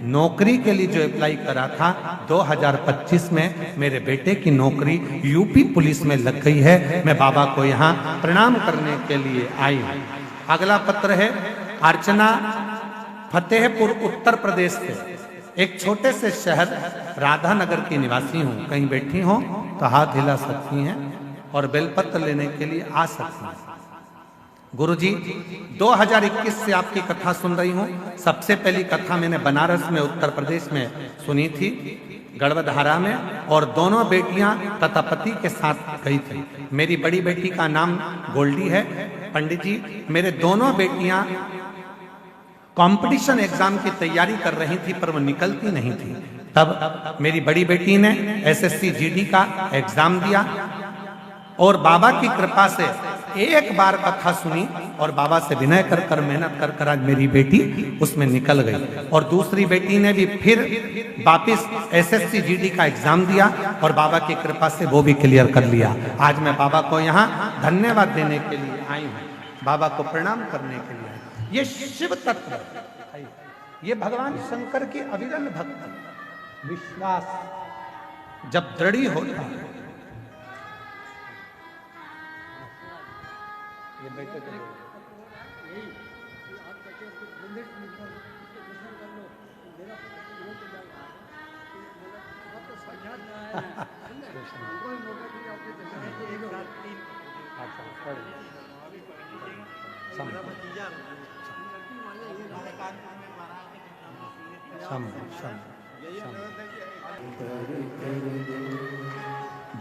नौकरी के लिए जो अप्लाई करा था 2025 में मेरे बेटे की नौकरी यूपी पुलिस में लग गई है। मैं बाबा को यहाँ प्रणाम करने के लिए आई हूँ। अगला पत्र है अर्चना, फतेहपुर उत्तर प्रदेश से, एक छोटे से शहर राधानगर की निवासी हूँ। कहीं बैठी हो तो हाथ हिला सकती हैं और बेलपत्र लेने के लिए आ सकती हैं। गुरुजी, 2021 से आपकी कथा सुन रही हूँ। सबसे पहली कथा मैंने बनारस में उत्तर प्रदेश में सुनी थी, गढ़वधारा में, और दोनों बेटियां तथा पति के साथ गई थी। मेरी बड़ी बेटी का नाम गोल्डी है। पंडित जी, मेरे दोनों बेटियां कंपटीशन एग्जाम की तैयारी कर रही थी पर वो निकलती नहीं थी। तब मेरी बड़ी बेटी ने एसएससी जीडी का एग्जाम दिया और बाबा की कृपा से एक बार कथा सुनी और बाबा से विनय कर कर मेहनत कर कर आज मेरी बेटी उसमें निकल गई। और दूसरी बेटी ने भी फिर वापिस एसएससी जीडी का एग्जाम दिया और बाबा की कृपा से वो भी क्लियर कर लिया। आज मैं बाबा को यहाँ धन्यवाद देने के लिए आई हूँ, बाबा को प्रणाम करने के लिए आई हूं। ये शिव तत्व, ये भगवान शंकर की अविरल भक्ति, विश्वास जब दृढ़ होता है। ये बैठे तो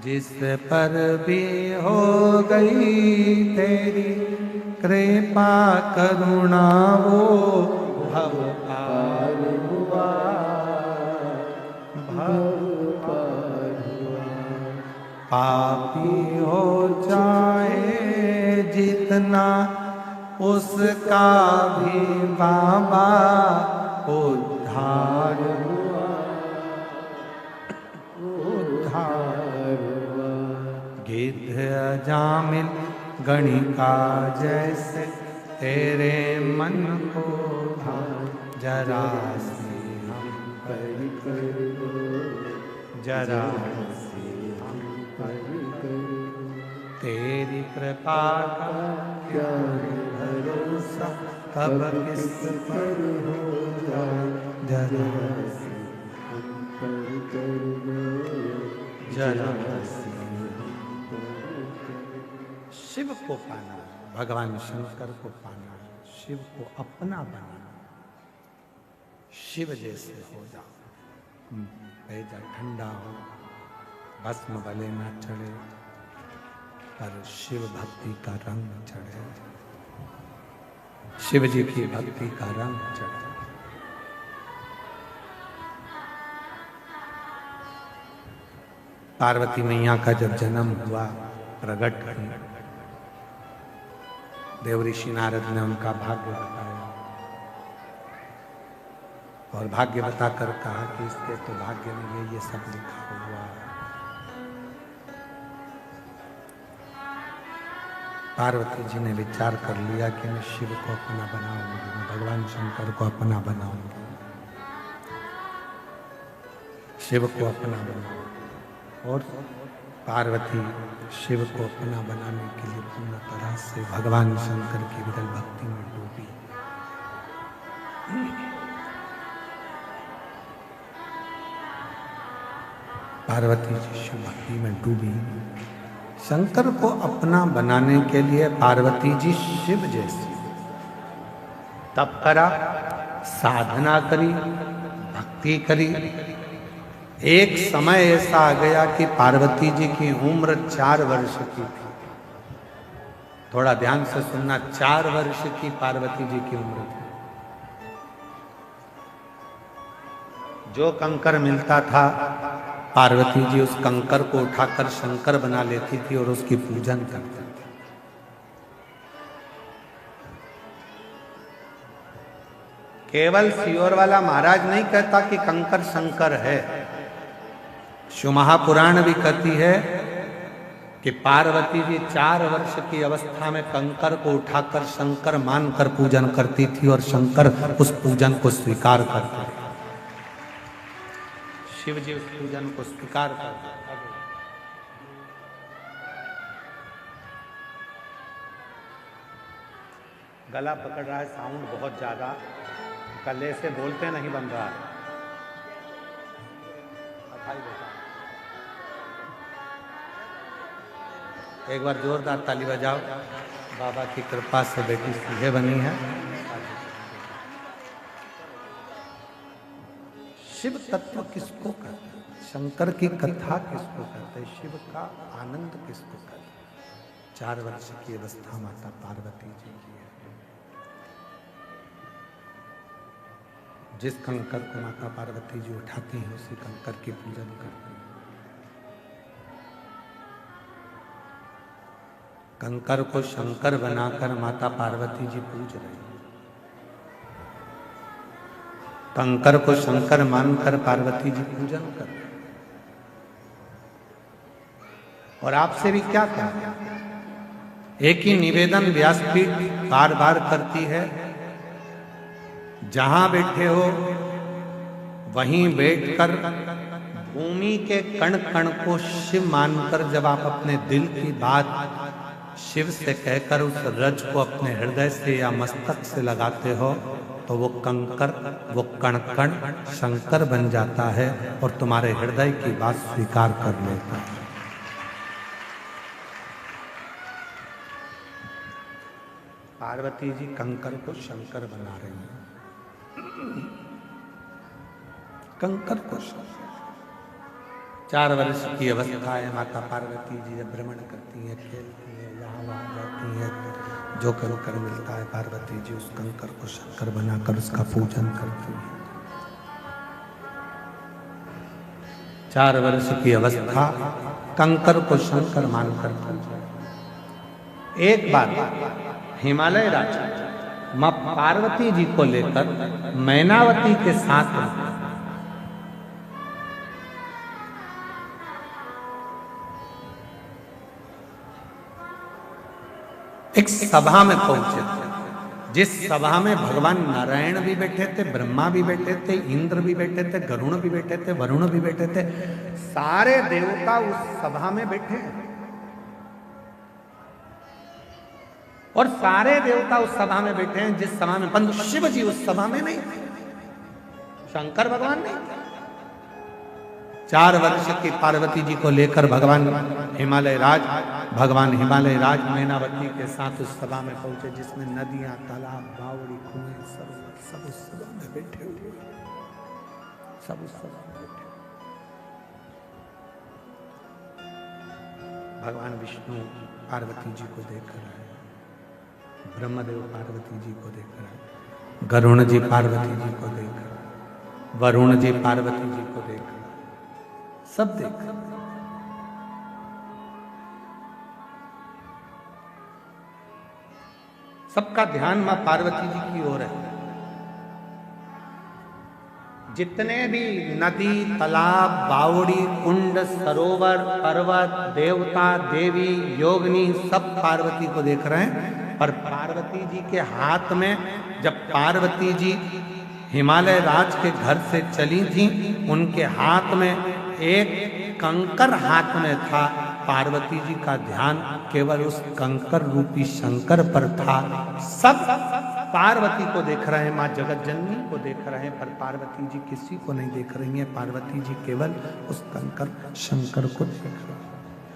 जिस पर भी हो गई तेरी कृपा करुणा वो भव पार हुआ, भव पार हुआ। पापी हो जाए जितना उसका भी बाबा उद्धार हुआ, उद्धार हुआ। गिद्ध अजामिल गणिका जैसे तेरे मन को जरा से हम पर कर दो, जरा से हम पर कर दो। तेरी कृपा का क्या भरोसा कब किस पर हो जाए, जरा से हम पर कर दो, जरा से। शिव को पाना, भगवान शंकर को पाना, शिव को अपना बनाना। शिव जैसे हो जाओ, भेजा ठंडा हो, भस्म भले न चढ़े पर शिव भक्ति का रंग चढ़े, शिव जी की भक्ति का रंग चढ़े। पार्वती मैया का जब जन्म हुआ, प्रकट हुई, देव ऋषि नारद ने उनका भाग्य बताया और भाग्य बताकर कहा कि इसके तो भाग्य में ये सब लिखा हुआ है। पार्वती जी ने विचार कर लिया कि मैं शिव को अपना बनाऊंगी, मैं भगवान शंकर को अपना बनाऊंगी, शिव को अपना बनाऊंगी। और पार्वती शिव को अपना बनाने के लिए पूर्ण तरह से भगवान शंकर की विरल भक्ति में डूबी। पार्वती जी शिव भक्ति में डूबी। शंकर को अपना बनाने के लिए पार्वती जी शिव जैसी तप करा, साधना करी, भक्ति करी। एक समय ऐसा आ गया कि पार्वती जी की उम्र 4 वर्ष की थी। थोड़ा ध्यान से सुनना, 4 वर्ष की पार्वती जी की उम्र थी। जो कंकर मिलता था पार्वती जी उस कंकर को उठाकर शंकर बना लेती थी और उसकी पूजन करती थी। केवल सियोर वाला महाराज नहीं कहता कि कंकर शंकर है। शिव महापुराण भी कहती है कि पार्वती जी 4 वर्ष की अवस्था में कंकर को उठाकर शंकर मानकर पूजन करती थी और शंकर उस पूजन को स्वीकार करते थे। शिव जी उस पूजन को स्वीकार करते थे। गला पकड़ रहा है, साउंड बहुत ज्यादा, गले से बोलते नहीं बन रहा है। एक बार जोरदार ताली बजाओ। बाबा की कृपा से बेटी सीधे बनी है। शिव तत्व किसको कहते हैं? शंकर की कथा किसको कहते हैं? शिव का आनंद किसको कहते हैं? 4 वर्ष की अवस्था माता पार्वती जी की है। जिस कंकर को माता पार्वती जी उठाती हैं उसी कंकर की पूजन करती हैं। कंकर को शंकर बनाकर माता पार्वती जी पूज रहे हैं। कंकर को शंकर मानकर पार्वती जी पूजन कर रहे हैं। और आपसे भी क्या कहा, एक ही निवेदन व्यासपीठ बार बार करती है, जहां बैठे हो वहीं बैठकर भूमि के कण कण को शिव मानकर जब आप अपने दिल की बात शिव से कहकर उस रज को अपने हृदय से या मस्तक से लगाते हो तो वो कंकर, वो कण कण शंकर बन जाता है और तुम्हारे हृदय की बात स्वीकार कर लेता है। पार्वती जी कंकर को शंकर बना रही हैं। कंकर को शंकर। 4 वर्ष की अवस्था है, माता पार्वती जी जब भ्रमण करती हैं, खेलती हैं, यहाँ वहाँ जाती हैं, जो कंकर मिलता है पार्वती जी उस कंकर को शंकर बनाकर उसका पूजन करती हैं। 4 वर्ष की अवस्था कंकर को शंकर मानकर पूजा। एक बार हिमालय राजा मां पार्वती जी को लेकर मैनावती के साथ एक सभा में पहुंचे थे, जिस सभा में भगवान नारायण भी बैठे थे, ब्रह्मा भी बैठे थे, इंद्र भी बैठे थे, गरुण भी बैठे थे, वरुण भी बैठे थे, सारे देवता उस सभा में बैठे हैं। और सारे देवता उस सभा में बैठे हैं जिस सभा में, परंतु शिव जी उस सभा में नहीं, शंकर भगवान नहीं। 4 वर्ष की पार्वती जी को लेकर भगवान हिमालय राज मैनावती के साथ उस सभा में पहुंचे जिसमें नदियां, तालाब, बावड़ी, कुएं सब उस सभा में बैठे हुए, सब उस सभा में बैठे। भगवान विष्णु पार्वती जी को देख रहे हैं, ब्रह्मदेव पार्वती जी को देख रहे हैं, गरुण जी पार्वती जी को देख रहे हैं, वरुण जी पार्वती जी को देख रहे हैं, सब देख रहे हैं। सबका ध्यान मां पार्वती जी की ओर है। जितने भी नदी, तालाब, बावड़ी, कुंड, सरोवर, पर्वत, देवता, देवी, योगिनी सब पार्वती को देख रहे हैं। पर पार्वती जी के हाथ में, जब पार्वती जी हिमालय राज के घर से चली थी, उनके हाथ में एक कंकर हाथ में था। पार्वती जी का ध्यान केवल उस कंकर रूपी शंकर पर था। सब पार्वती को देख रहे हैं, मां जगत जननी को देख रहे हैं, पर पार्वती जी किसी को नहीं देख रही हैं। पार्वती जी केवल उस कंकर शंकर को देख रहे हैं,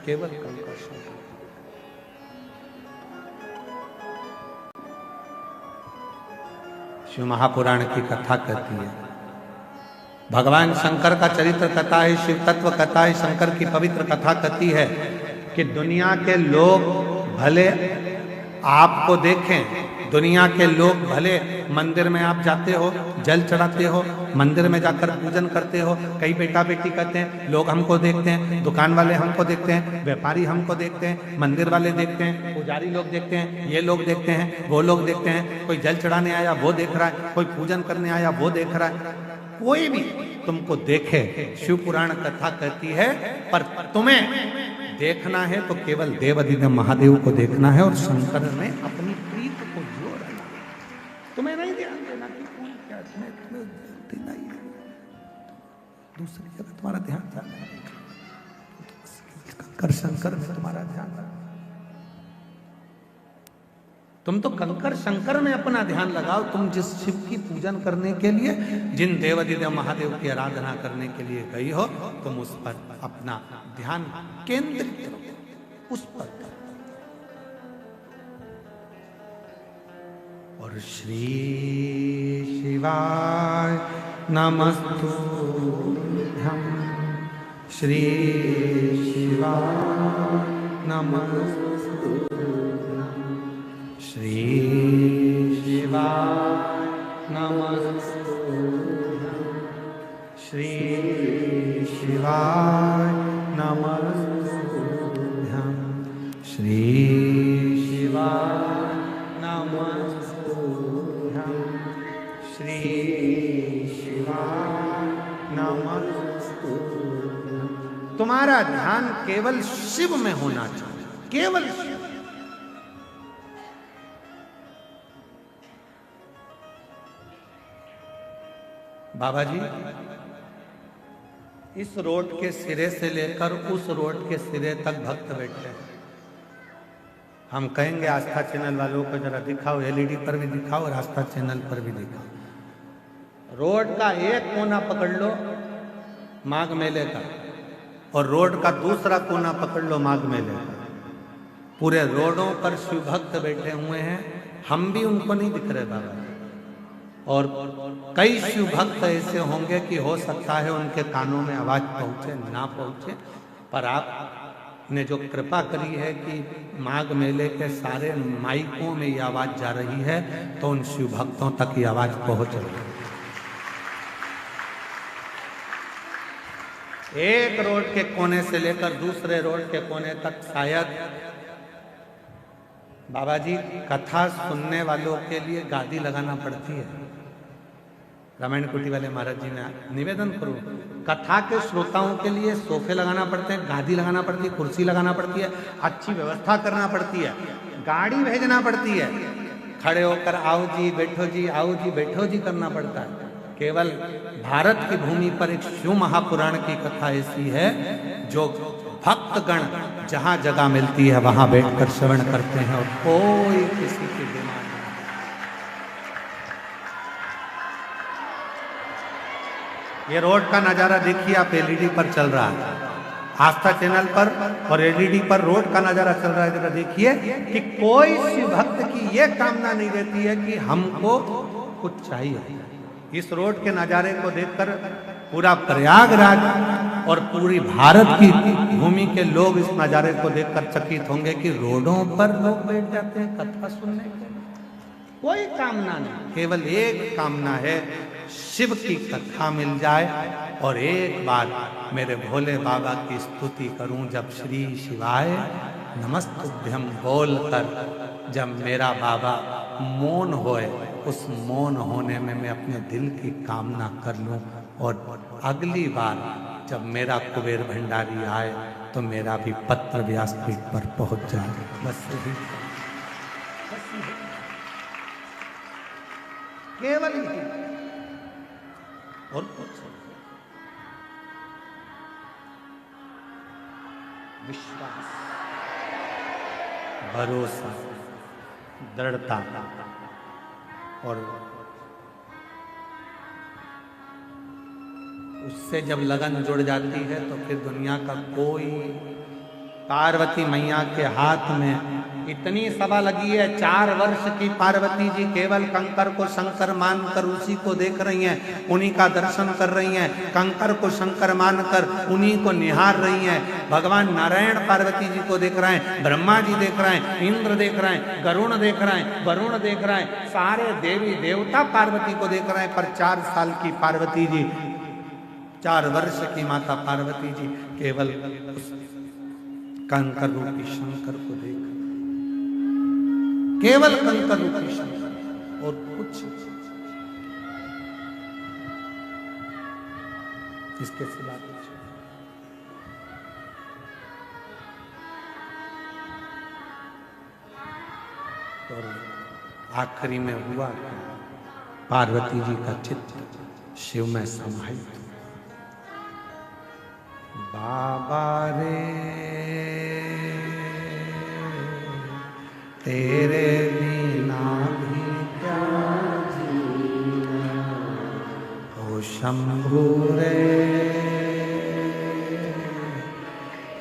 केवल कंकर शंकर। शिव महापुराण की कथा कहती है, भगवान शंकर का चरित्र कथा है, शिव तत्व कथा है, शंकर की पवित्र कथा कहती है कि दुनिया के लोग भले आपको देखें, दुनिया के लोग भले मंदिर में आप जाते हो, जल चढ़ाते हो, मंदिर में जाकर पूजन करते हो, कई बेटा बेटी कहते हैं, लोग हमको देखते हैं, दुकान वाले हमको देखते हैं, व्यापारी हमको देखते हैं, मंदिर वाले देखते हैं, पुजारी लोग देखते हैं, ये लोग देखते हैं, वो लोग देखते हैं, कोई जल चढ़ाने आया वो देख रहा है, कोई पूजन करने आया वो देख रहा है। कोई भी तुमको देखे, शिव पुराण कथा कहती है, पर तुम्हें देखना है तो केवल देवाधिदेव महादेव को देखना है और शंकर में अपनी प्रीत को जोड़ना। तुम्हें नहीं ध्यान देना कि कौन क्या, तुम्हें देना ही है, दूसरी जगह तुम्हारा ध्यान जाना है, कंकर शंकर में तुम्हारा ध्यान रखना। तुम तो कंकर शंकर में अपना ध्यान लगाओ। तुम जिस शिव की पूजन करने के लिए, जिन देवाधिदेव महादेव की आराधना करने के लिए गई हो, तुम उस पर अपना ध्यान केंद्रित करो, उस पर। और श्री शिवाय नमस्तुभ्यं, श्री शिवाय नमस्तुभ्यं, श्री शिवाय नमस्तुभ्यं, श्री शिवाय नमस्तुभ्यं, श्री नमस्तुभ्यं श्री शिवाय नमस्तुभ्यं। तुम्हारा ध्यान केवल शिव में होना चाहिए, केवल शिव। बाबा जी इस रोड के सिरे से लेकर उस रोड के सिरे तक भक्त बैठे हैं। हम कहेंगे आस्था चैनल वालों को जरा दिखाओ, एलईडी पर भी दिखाओ और आस्था चैनल पर भी दिखाओ। रोड का एक कोना पकड़ लो माघ मेले का, और रोड का दूसरा कोना पकड़ लो माघ मेले का। पूरे रोडों पर शिव भक्त बैठे हुए हैं, हम भी उनको नहीं दिख रहे बाबा। और कई शिव भक्त ऐसे होंगे कि हो सकता है उनके कानों में आवाज पहुंचे ना पहुंचे, पर आपने जो कृपा करी है कि माघ मेले के सारे माइकों में ये आवाज जा रही है, तो उन शिव भक्तों तक ये आवाज पहुंच रही है। एक रोड के कोने से लेकर दूसरे रोड के कोने तक शायद बाबा जी कथा सुनने वालों के लिए गादी लगाना पड़ती है। रामायण कुटी वाले महाराज जी ने निवेदन करूं, कथा के श्रोताओं के लिए सोफे लगाना पड़ते हैं, गादी लगाना पड़ती है, कुर्सी लगाना पड़ती है, अच्छी व्यवस्था करना पड़ती है, गाड़ी भेजना पड़ती है, खड़े होकर आओ जी बैठो जी, आओ जी बैठो जी करना पड़ता है। केवल भारत की भूमि पर एक शिव महापुराण की कथा ऐसी है जो भक्तगण जहां जगह मिलती है वहां बैठकर श्रवण करते हैं और कोई किसी की डिमांड नहीं। ये रोड का नजारा देखिए आप, एलईडी पर चल रहा है आस्था चैनल पर, और एलईडी पर रोड का नजारा चल रहा है। जरा देखिए कि कोई शिव भक्त की ये कामना नहीं रहती है कि हमको कुछ चाहिए। इस रोड के नजारे को देखकर पूरा प्रयागराज और पूरी भारत की भूमि के लोग इस नजारे को देखकर चकित होंगे कि रोडों पर लोग बैठ जाते हैं कथा सुनने के लिए। कोई कामना नहीं, केवल एक कामना है, शिव की कथा मिल जाए और एक बार मेरे भोले बाबा की स्तुति करूं। जब श्री शिवाय नमस्तुभ्यं बोलकर जब मेरा बाबा मौन होए, उस मौन होने में मैं अपने दिल की कामना कर लूं, और अगली बार जब मेरा कुबेर भंडारी आए तो मेरा भी पत्र व्यासपीठ पर पहुंच जाए। बस यही, केवल यही और कुछ। विश्वास, भरोसा, दृढ़ता और उससे जब लगन जुड़ जाती है तो फिर दुनिया का कोई, पार्वती मैया के हाथ में इतनी सभा लगी है, 4 वर्ष की पार्वती जी केवल कंकर को शंकर मानकर उसी को देख रही हैं, उन्हीं का दर्शन कर रही हैं, कंकर को शंकर मानकर उन्हीं को निहार रही हैं। भगवान नारायण पार्वती जी को देख रहे हैं, ब्रह्मा जी देख रहे हैं, इंद्र देख रहे हैं, गरुण देख रहे हैं, वरुण देख रहे हैं, सारे देवी देवता पार्वती को देख रहे हैं। पर 4 साल की पार्वती जी, 4 वर्ष की माता पार्वती जी केवल उस कंकर रूपी शंकर को देख, केवल कंकर रूपी शंकर और कुछ इसके सिवा कुछ। और आखिरी में हुआ पार्वती जी का चित्त शिव में समाहित। बाबा रे तेरे बिना भी क्या जीना, ओ शंभू रे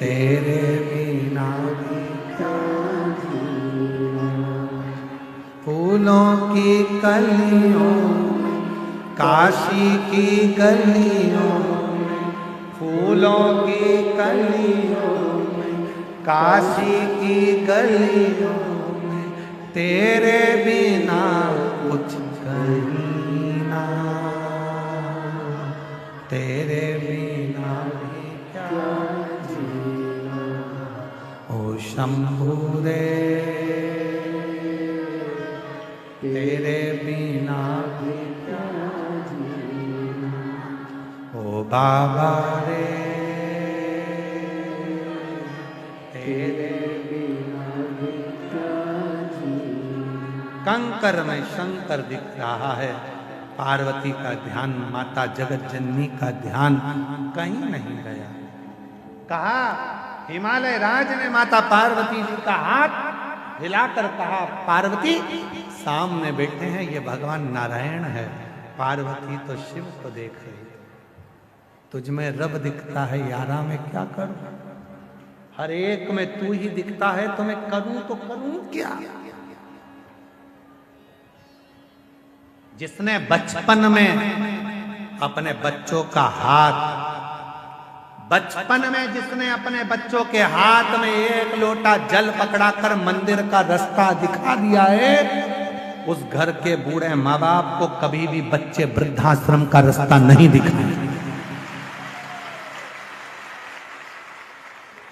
तेरे बिना भी क्या जीना। फूलों की कलियों, काशी की गलियों, फूलों की कलियों में, काशी की गलियों में, तेरे बिना कुछ कहीं ना, तेरे बिना भी क्या जीना, ओ शंभु रे तेरे बिना भी क्या जीना, ओ बाबा रे तेरे बिना भी क्या जीना। कंकर में शंकर दिख रहा है, पार्वती का ध्यान, माता जगत जननी का ध्यान कहीं नहीं गया। कहा हिमालय राज ने माता पार्वती जी का हाथ हिलाकर कहा, पार्वती सामने बैठे हैं ये भगवान नारायण है। पार्वती तो शिव को देख रही, तुझ में रब दिखता है यारा, मैं क्या करूं? हर एक में तू ही दिखता है, तो मैं करूं तो करूं क्या? जिसने बचपन में अपने बच्चों का हाथ, बचपन में जिसने अपने बच्चों के हाथ में एक लोटा जल पकड़ाकर मंदिर का रास्ता दिखा दिया है, उस घर के बूढ़े माँ बाप को कभी भी बच्चे वृद्धाश्रम का रास्ता नहीं दिखाएंगे।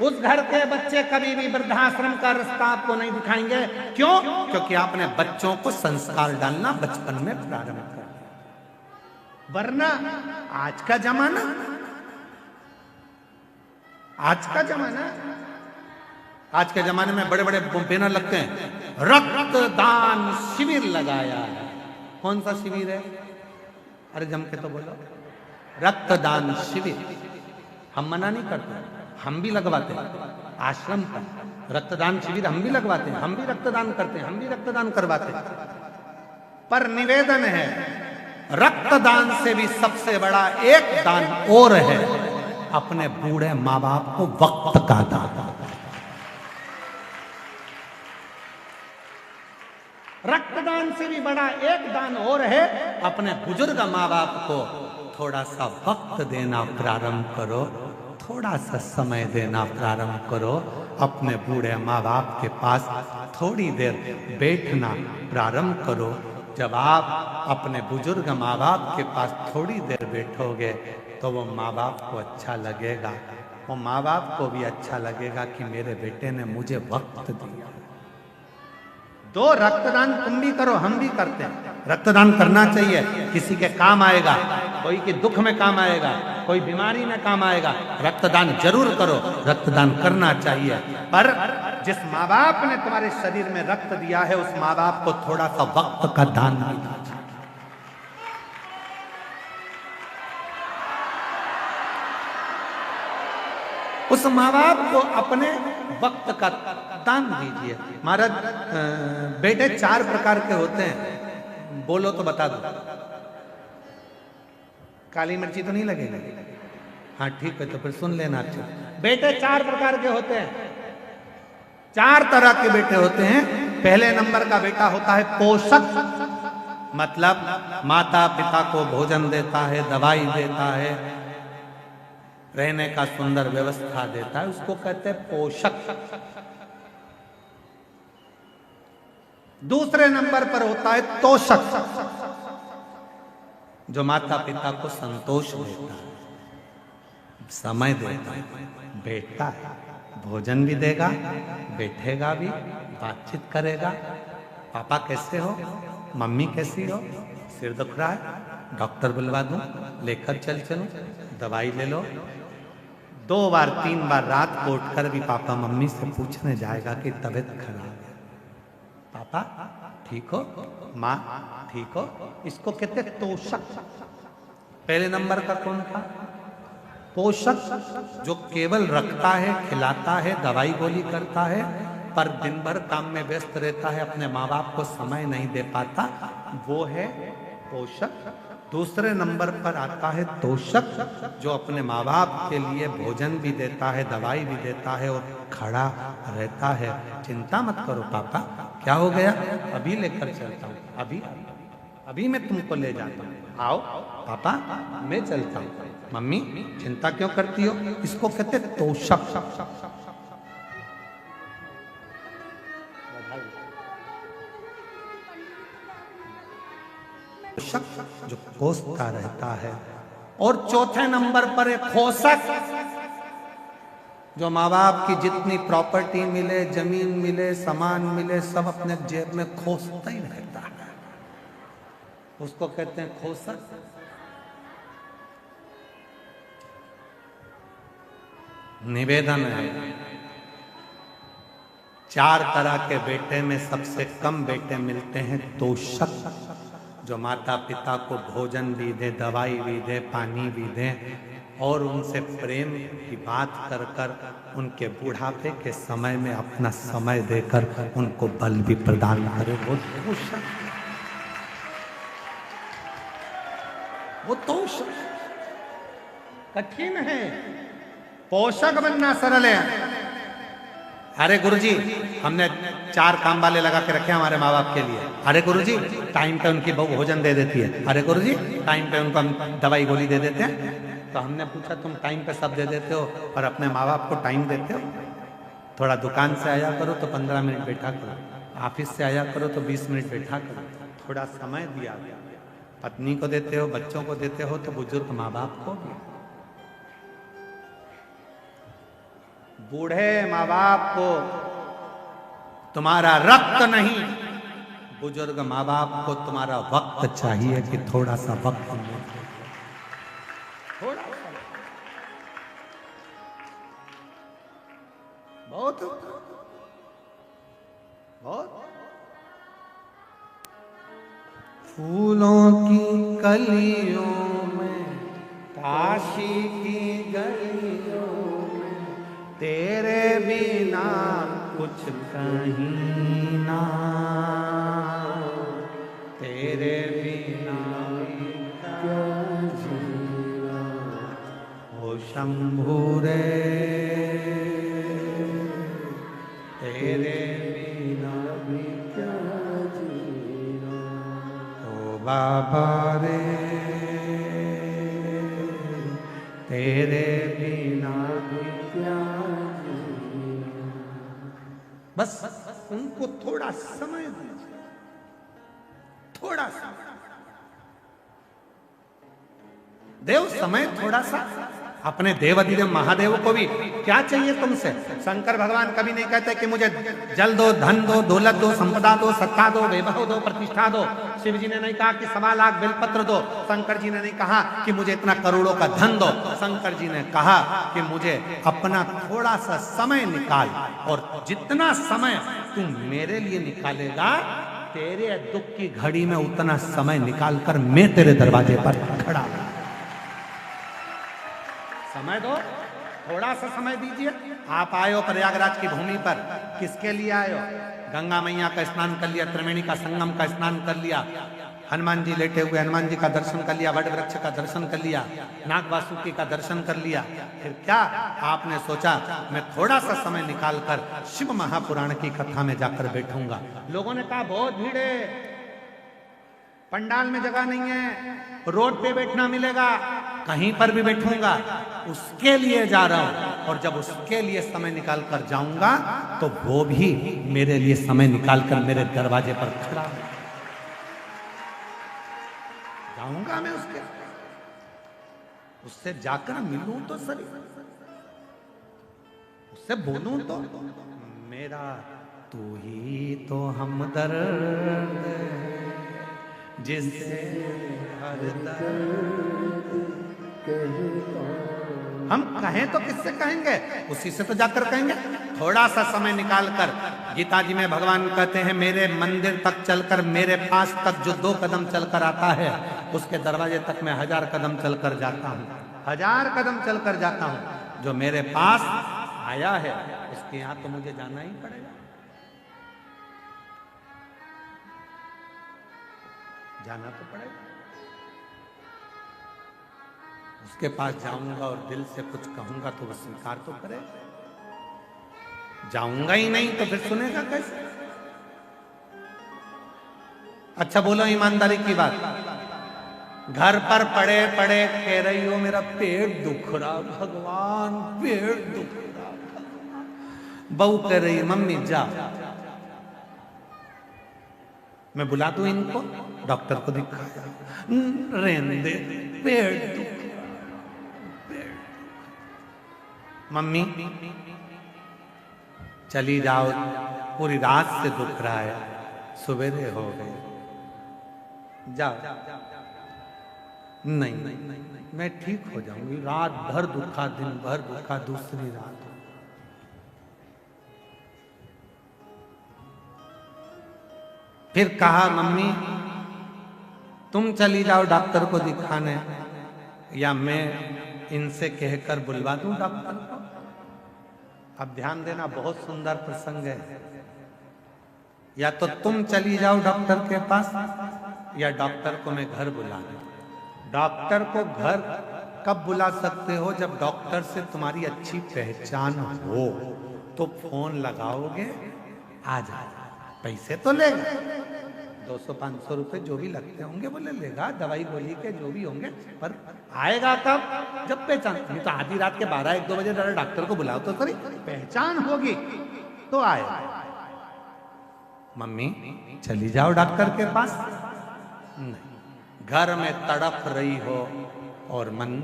उस घर के बच्चे कभी भी वृद्धाश्रम का रास्ता आपको नहीं दिखाएंगे। क्यों? क्योंकि आपने बच्चों को संस्कार डालना बचपन में प्रारंभ कर दिया। वरना आज का जमाना, आज के जमाने में बड़े बड़े बैनर लगते हैं, रक्तदान शिविर लगाया है। कौन सा शिविर है? अरे जम के तो बोलो, रक्तदान शिविर। हम मना नहीं करते, हम भी लगवाते हैं। आश्रम का रक्तदान शिविर हम भी लगवाते हैं, हम भी रक्तदान करते हैं, हम भी रक्तदान करवाते हैं। पर निवेदन है, रक्तदान से भी सबसे बड़ा एक दान और है, अपने बूढ़े माँ बाप को वक्त का दान। रक्तदान से भी बड़ा एक दान और है, अपने बुजुर्ग माँ बाप को थोड़ा सा वक्त देना प्रारंभ करो, थोड़ा सा समय देना प्रारंभ करो। अपने बूढ़े माँ बाप के पास थोड़ी देर बैठना प्रारंभ करो। जब आप अपने बुजुर्ग माँ बाप के पास थोड़ी देर बैठोगे तो वो माँ बाप को अच्छा लगेगा, वो माँ बाप को भी अच्छा लगेगा कि मेरे बेटे ने मुझे वक्त दिया। दो रक्तदान तुम भी करो, हम भी करते हैं। रक्तदान करना चाहिए, किसी के काम आएगा, कोई के दुख में काम आएगा, कोई बीमारी में काम आएगा। रक्तदान जरूर करो, रक्तदान करना चाहिए। पर जिस माँ बाप ने तुम्हारे शरीर में रक्त दिया है, उस माँ बाप को थोड़ा सा वक्त का दान देना चाहिए। उस माँ बाप को अपने वक्त का दान दीजिए। महाराज बेटे 4 प्रकार के होते हैं, बोलो तो बता दो। काली मिर्ची तो नहीं लगेगी? हाँ ठीक है, तो फिर सुन लेना। अच्छा, बेटे 4 प्रकार के होते हैं, 4 तरह के बेटे होते हैं। पहले नंबर का बेटा होता है पोषक, मतलब माता पिता को भोजन देता है, दवाई देता है, रहने का सुंदर व्यवस्था देता है, उसको कहते हैं पोषक। दूसरे नंबर पर होता है तोषक, जो माता पिता को संतोष देता है, समय देता है, बैठता है, भोजन भी देगा, बैठेगा भी, बातचीत करेगा। पापा कैसे हो, मम्मी कैसी हो, सिर दुख रहा है, डॉक्टर बुलवा दूं, लेकर चलूं, दवाई ले लो। 2 बार 3 बार रात को उठकर भी पापा मम्मी से पूछने जाएगा कि तबीयत खराब है, पापा ठीक हो, माँ ठीक हो। इसको कहते हैं तोषक। पहले नंबर का कौन था? पोषक, जो केवल रखता है, खिलाता है, दवाई गोली करता है, पर दिन भर काम में व्यस्त रहता है, अपने माँ बाप को समय नहीं दे पाता, वो है पोषक। दूसरे नंबर पर आता है तोषक, जो अपने माँ बाप के लिए भोजन भी देता है, दवाई भी देता है और खड़ा रहता है। चिंता मत करो पापा, क्या हो गया, अभी लेकर चलता हूँ, अभी मैं तुमको ले जाता हूँ, आओ पापा मैं चलता हूँ। मम्मी चिंता क्यों करती हो? इसको कहते तोषक। जो कोसता रहता है। और चौथे नंबर पर एक खोसक, जो माँ बाप की जितनी प्रॉपर्टी मिले, जमीन मिले, सामान मिले, सब अपने जेब में खोसता ही रहता है। उसको कहते हैं खोसत। निवेदन है, 4 तरह के बेटे में सबसे कम बेटे मिलते हैं तोषक, जो माता पिता को भोजन भी दे, दवाई भी दे, पानी भी दे और उनसे प्रेम की बात कर कर उनके बुढ़ापे के समय में अपना समय देकर उनको बल भी प्रदान करे। वो तोषक कठिन है, पोषक बनना सरल है। अरे गुरुजी, हमने 4 काम वाले लगा के रखे हमारे माँ बाप के लिए। अरे गुरुजी, टाइम पे उनकी बहू भोजन दे देती है। अरे गुरुजी, टाइम पे उनको हम दवाई गोली दे देते हैं। तो हमने पूछा तुम टाइम पे सब दे देते हो और अपने माँ बाप को टाइम देते हो? थोड़ा दुकान से आया करो तो 15 मिनट बैठा करो, ऑफिस से आया करो तो 20 मिनट बैठा करो, थोड़ा समय दिया। पत्नी को देते हो, बच्चों को देते हो, तो बुजुर्ग माँ बाप को भी। बूढ़े माँ बाप को तुम्हारा रक्त नहीं, बुजुर्ग माँ बाप को तुम्हारा वक्त चाहिए कि थोड़ा सा वक्त दो, थोड़ा सा, बहुत बहुत। फूलों की कलियों में, काशी की गलियों में, तेरे बिना कुछ कहीं ना, तेरे बिना क्या जीना, ओ शंभू रे, तेरे बिना भी क्या जीना, ओ बाबा रे, तेरे बिना भी क्या जीना। बस उनको थोड़ा समय दीजिए, थोड़ा सा देव समय, थोड़ा सा। अपने देव अधिदेव महादेव को भी क्या चाहिए तुमसे? शंकर भगवान कभी नहीं कहते कि मुझे जल दो, धन दो, दौलत दो, संपदा दो, सत्ता दो, वैभव दो, प्रतिष्ठा दो। शिव जी ने नहीं कहा कि 1.25 लाख बेलपत्र दो। शंकर जी ने नहीं कहा कि मुझे इतना करोड़ों का धन दो। शंकर जी ने कहा कि मुझे अपना थोड़ा सा समय निकाल, और जितना समय तू मेरे लिए निकालेगा, तेरे दुख की घड़ी में उतना समय निकाल कर मैं तेरे दरवाजे पर खड़ा हूं। समय दो, थोड़ा सा समय दीजिए। आप आए हो प्रयागराज की भूमि पर, किसके लिए आए हो? गंगा मैया का स्नान कर लिया, त्रिवेणी का संगम का स्नान कर लिया, हनुमान जी लेटे हुए हनुमान जी का दर्शन कर लिया, वट वृक्ष का दर्शन कर लिया, नाग वासुकी का दर्शन कर लिया। फिर क्या आपने सोचा मैं थोड़ा सा समय निकालकर शिव महापुराण की कथा में जाकर बैठूंगा? लोगों ने कहा बहुत भीड़ है, पंडाल में जगह नहीं है, रोड पे बैठना मिलेगा, कहीं पर भी बैठूंगा। उसके लिए जा रहा हूं, और जब उसके लिए समय निकाल कर जाऊंगा तो वो भी मेरे लिए समय निकाल कर मेरे दरवाजे पर खड़ा है। जाऊंगा मैं उससे जाकर मिलूं तो सही, उससे बोलूं तो। मेरा तू ही तो हमदर्द जिससे हर दर्द हम कहें तो किससे कहेंगे? उसी से तो जाकर कहेंगे। थोड़ा सा समय निकालकर, गीता जी में भगवान कहते हैं मेरे मंदिर तक चलकर, मेरे पास तक जो 2 कदम चलकर आता है, उसके दरवाजे तक मैं 1000 कदम चलकर जाता हूँ, 1000 कदम चलकर जाता हूँ। जो मेरे पास आया है उसके यहाँ तो मुझे जाना ही पड़ेगा, जाना तो पड़ेगा। उसके पास जाऊंगा और दिल से कुछ कहूंगा तो वो स्वीकार तो करे। जाऊंगा ही नहीं तो फिर सुनेगा कैसे? अच्छा बोलो ईमानदारी की बात, घर पर पड़े पड़े कह रही हो मेरा पेट दुख रहा भगवान, पेट दुख रहा भगवान। बहू कह रही है मम्मी जा, मैं बुला दूं इनको, डॉक्टर को दिखाया, रहने दे, पेट दुख। मम्मी चली जाओ, पूरी रात से दुख रहा है, सवेरे हो गए, जाओ। नहीं, मैं ठीक हो जाऊंगी, रात भर दुखा, दिन भर दुखा, दूसरी रात। फिर कहा मम्मी तुम चली जाओ डॉक्टर को दिखाने, या मैं इनसे कहकर बुलवा दूं डॉक्टर को। अब ध्यान देना, बहुत सुंदर प्रसंग है। या तो तुम चली जाओ डॉक्टर के पास, या डॉक्टर को मैं घर बुला दूं। डॉक्टर को घर कब बुला सकते हो? जब डॉक्टर से तुम्हारी अच्छी पहचान हो तो फोन लगाओगे, आ जाए, पैसे तो लेगा, 200-500 रुपए जो भी लगते होंगे वो ले लेगा, दवाई गोली के जो भी होंगे, पर आएगा कब? जब पहचान। नहीं तो आधी रात के 12-1-2 बजे डॉक्टर को बुलाओ तो सही, पहचान होगी तो आएगा। मम्मी चली जाओ डॉक्टर के पास। नहीं, घर में तड़प रही हो और मन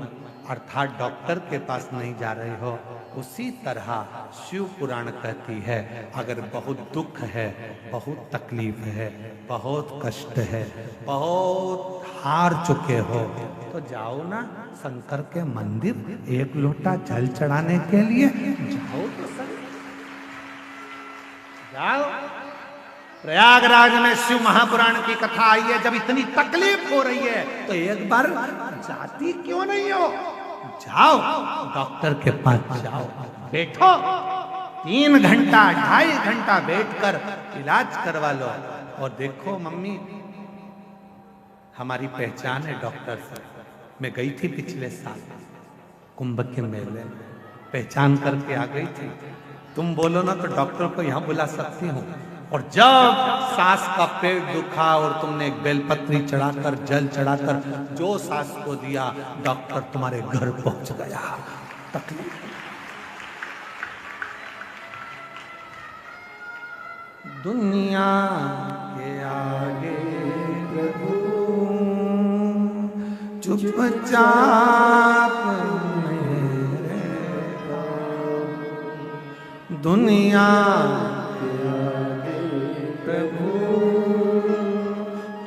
अर्थात डॉक्टर के पास नहीं जा रही हो, उसी तरह शिव पुराण कहती है अगर बहुत दुख है, बहुत तकलीफ है, बहुत कष्ट है, बहुत हार चुके हो, तो जाओ ना शंकर के मंदिर, एक लोटा जल चढ़ाने के लिए जाओ तो सही, जाओ। प्रयागराज में शिव महापुराण की कथा आई है, जब इतनी तकलीफ हो रही है तो एक बार जाती क्यों नहीं हो? जाओ डॉक्टर के पास, जाओ, बैठो, 3 घंटा 2.5 घंटा बैठकर इलाज करवा लो। और देखो मम्मी हमारी पहचान है डॉक्टर से। मैं गई थी पिछले साल कुंभ के मेले में, पहचान करके आ गई थी। तुम बोलो ना तो डॉक्टर को यहाँ बुला सकती हूँ। और जब सास का पेट दुखा और तुमने एक बेलपत्री चढ़ाकर, जल चढ़ाकर जो सास को दिया, डॉक्टर तुम्हारे घर पहुंच गया। तकलीफ दुनिया के आगे प्रभु चुपचाप मेरे, दुनिया प्रभु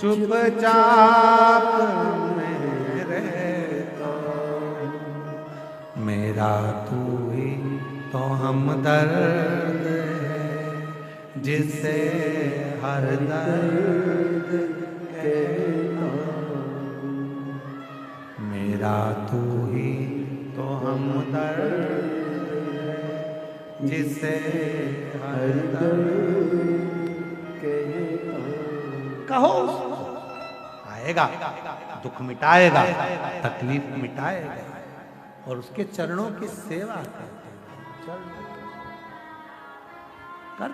चुपचाप मेरे, मेरा तू ही तो हमदर्द है, जिसे हर दर्द कहता, मेरा तू ही तो हमदर्द है, जिसे हर दर्द कहो, आएगा, दुख मिटाएगा, तकलीफ मिटाएगा, और उसके चरणों की सेवा करते, चरण कर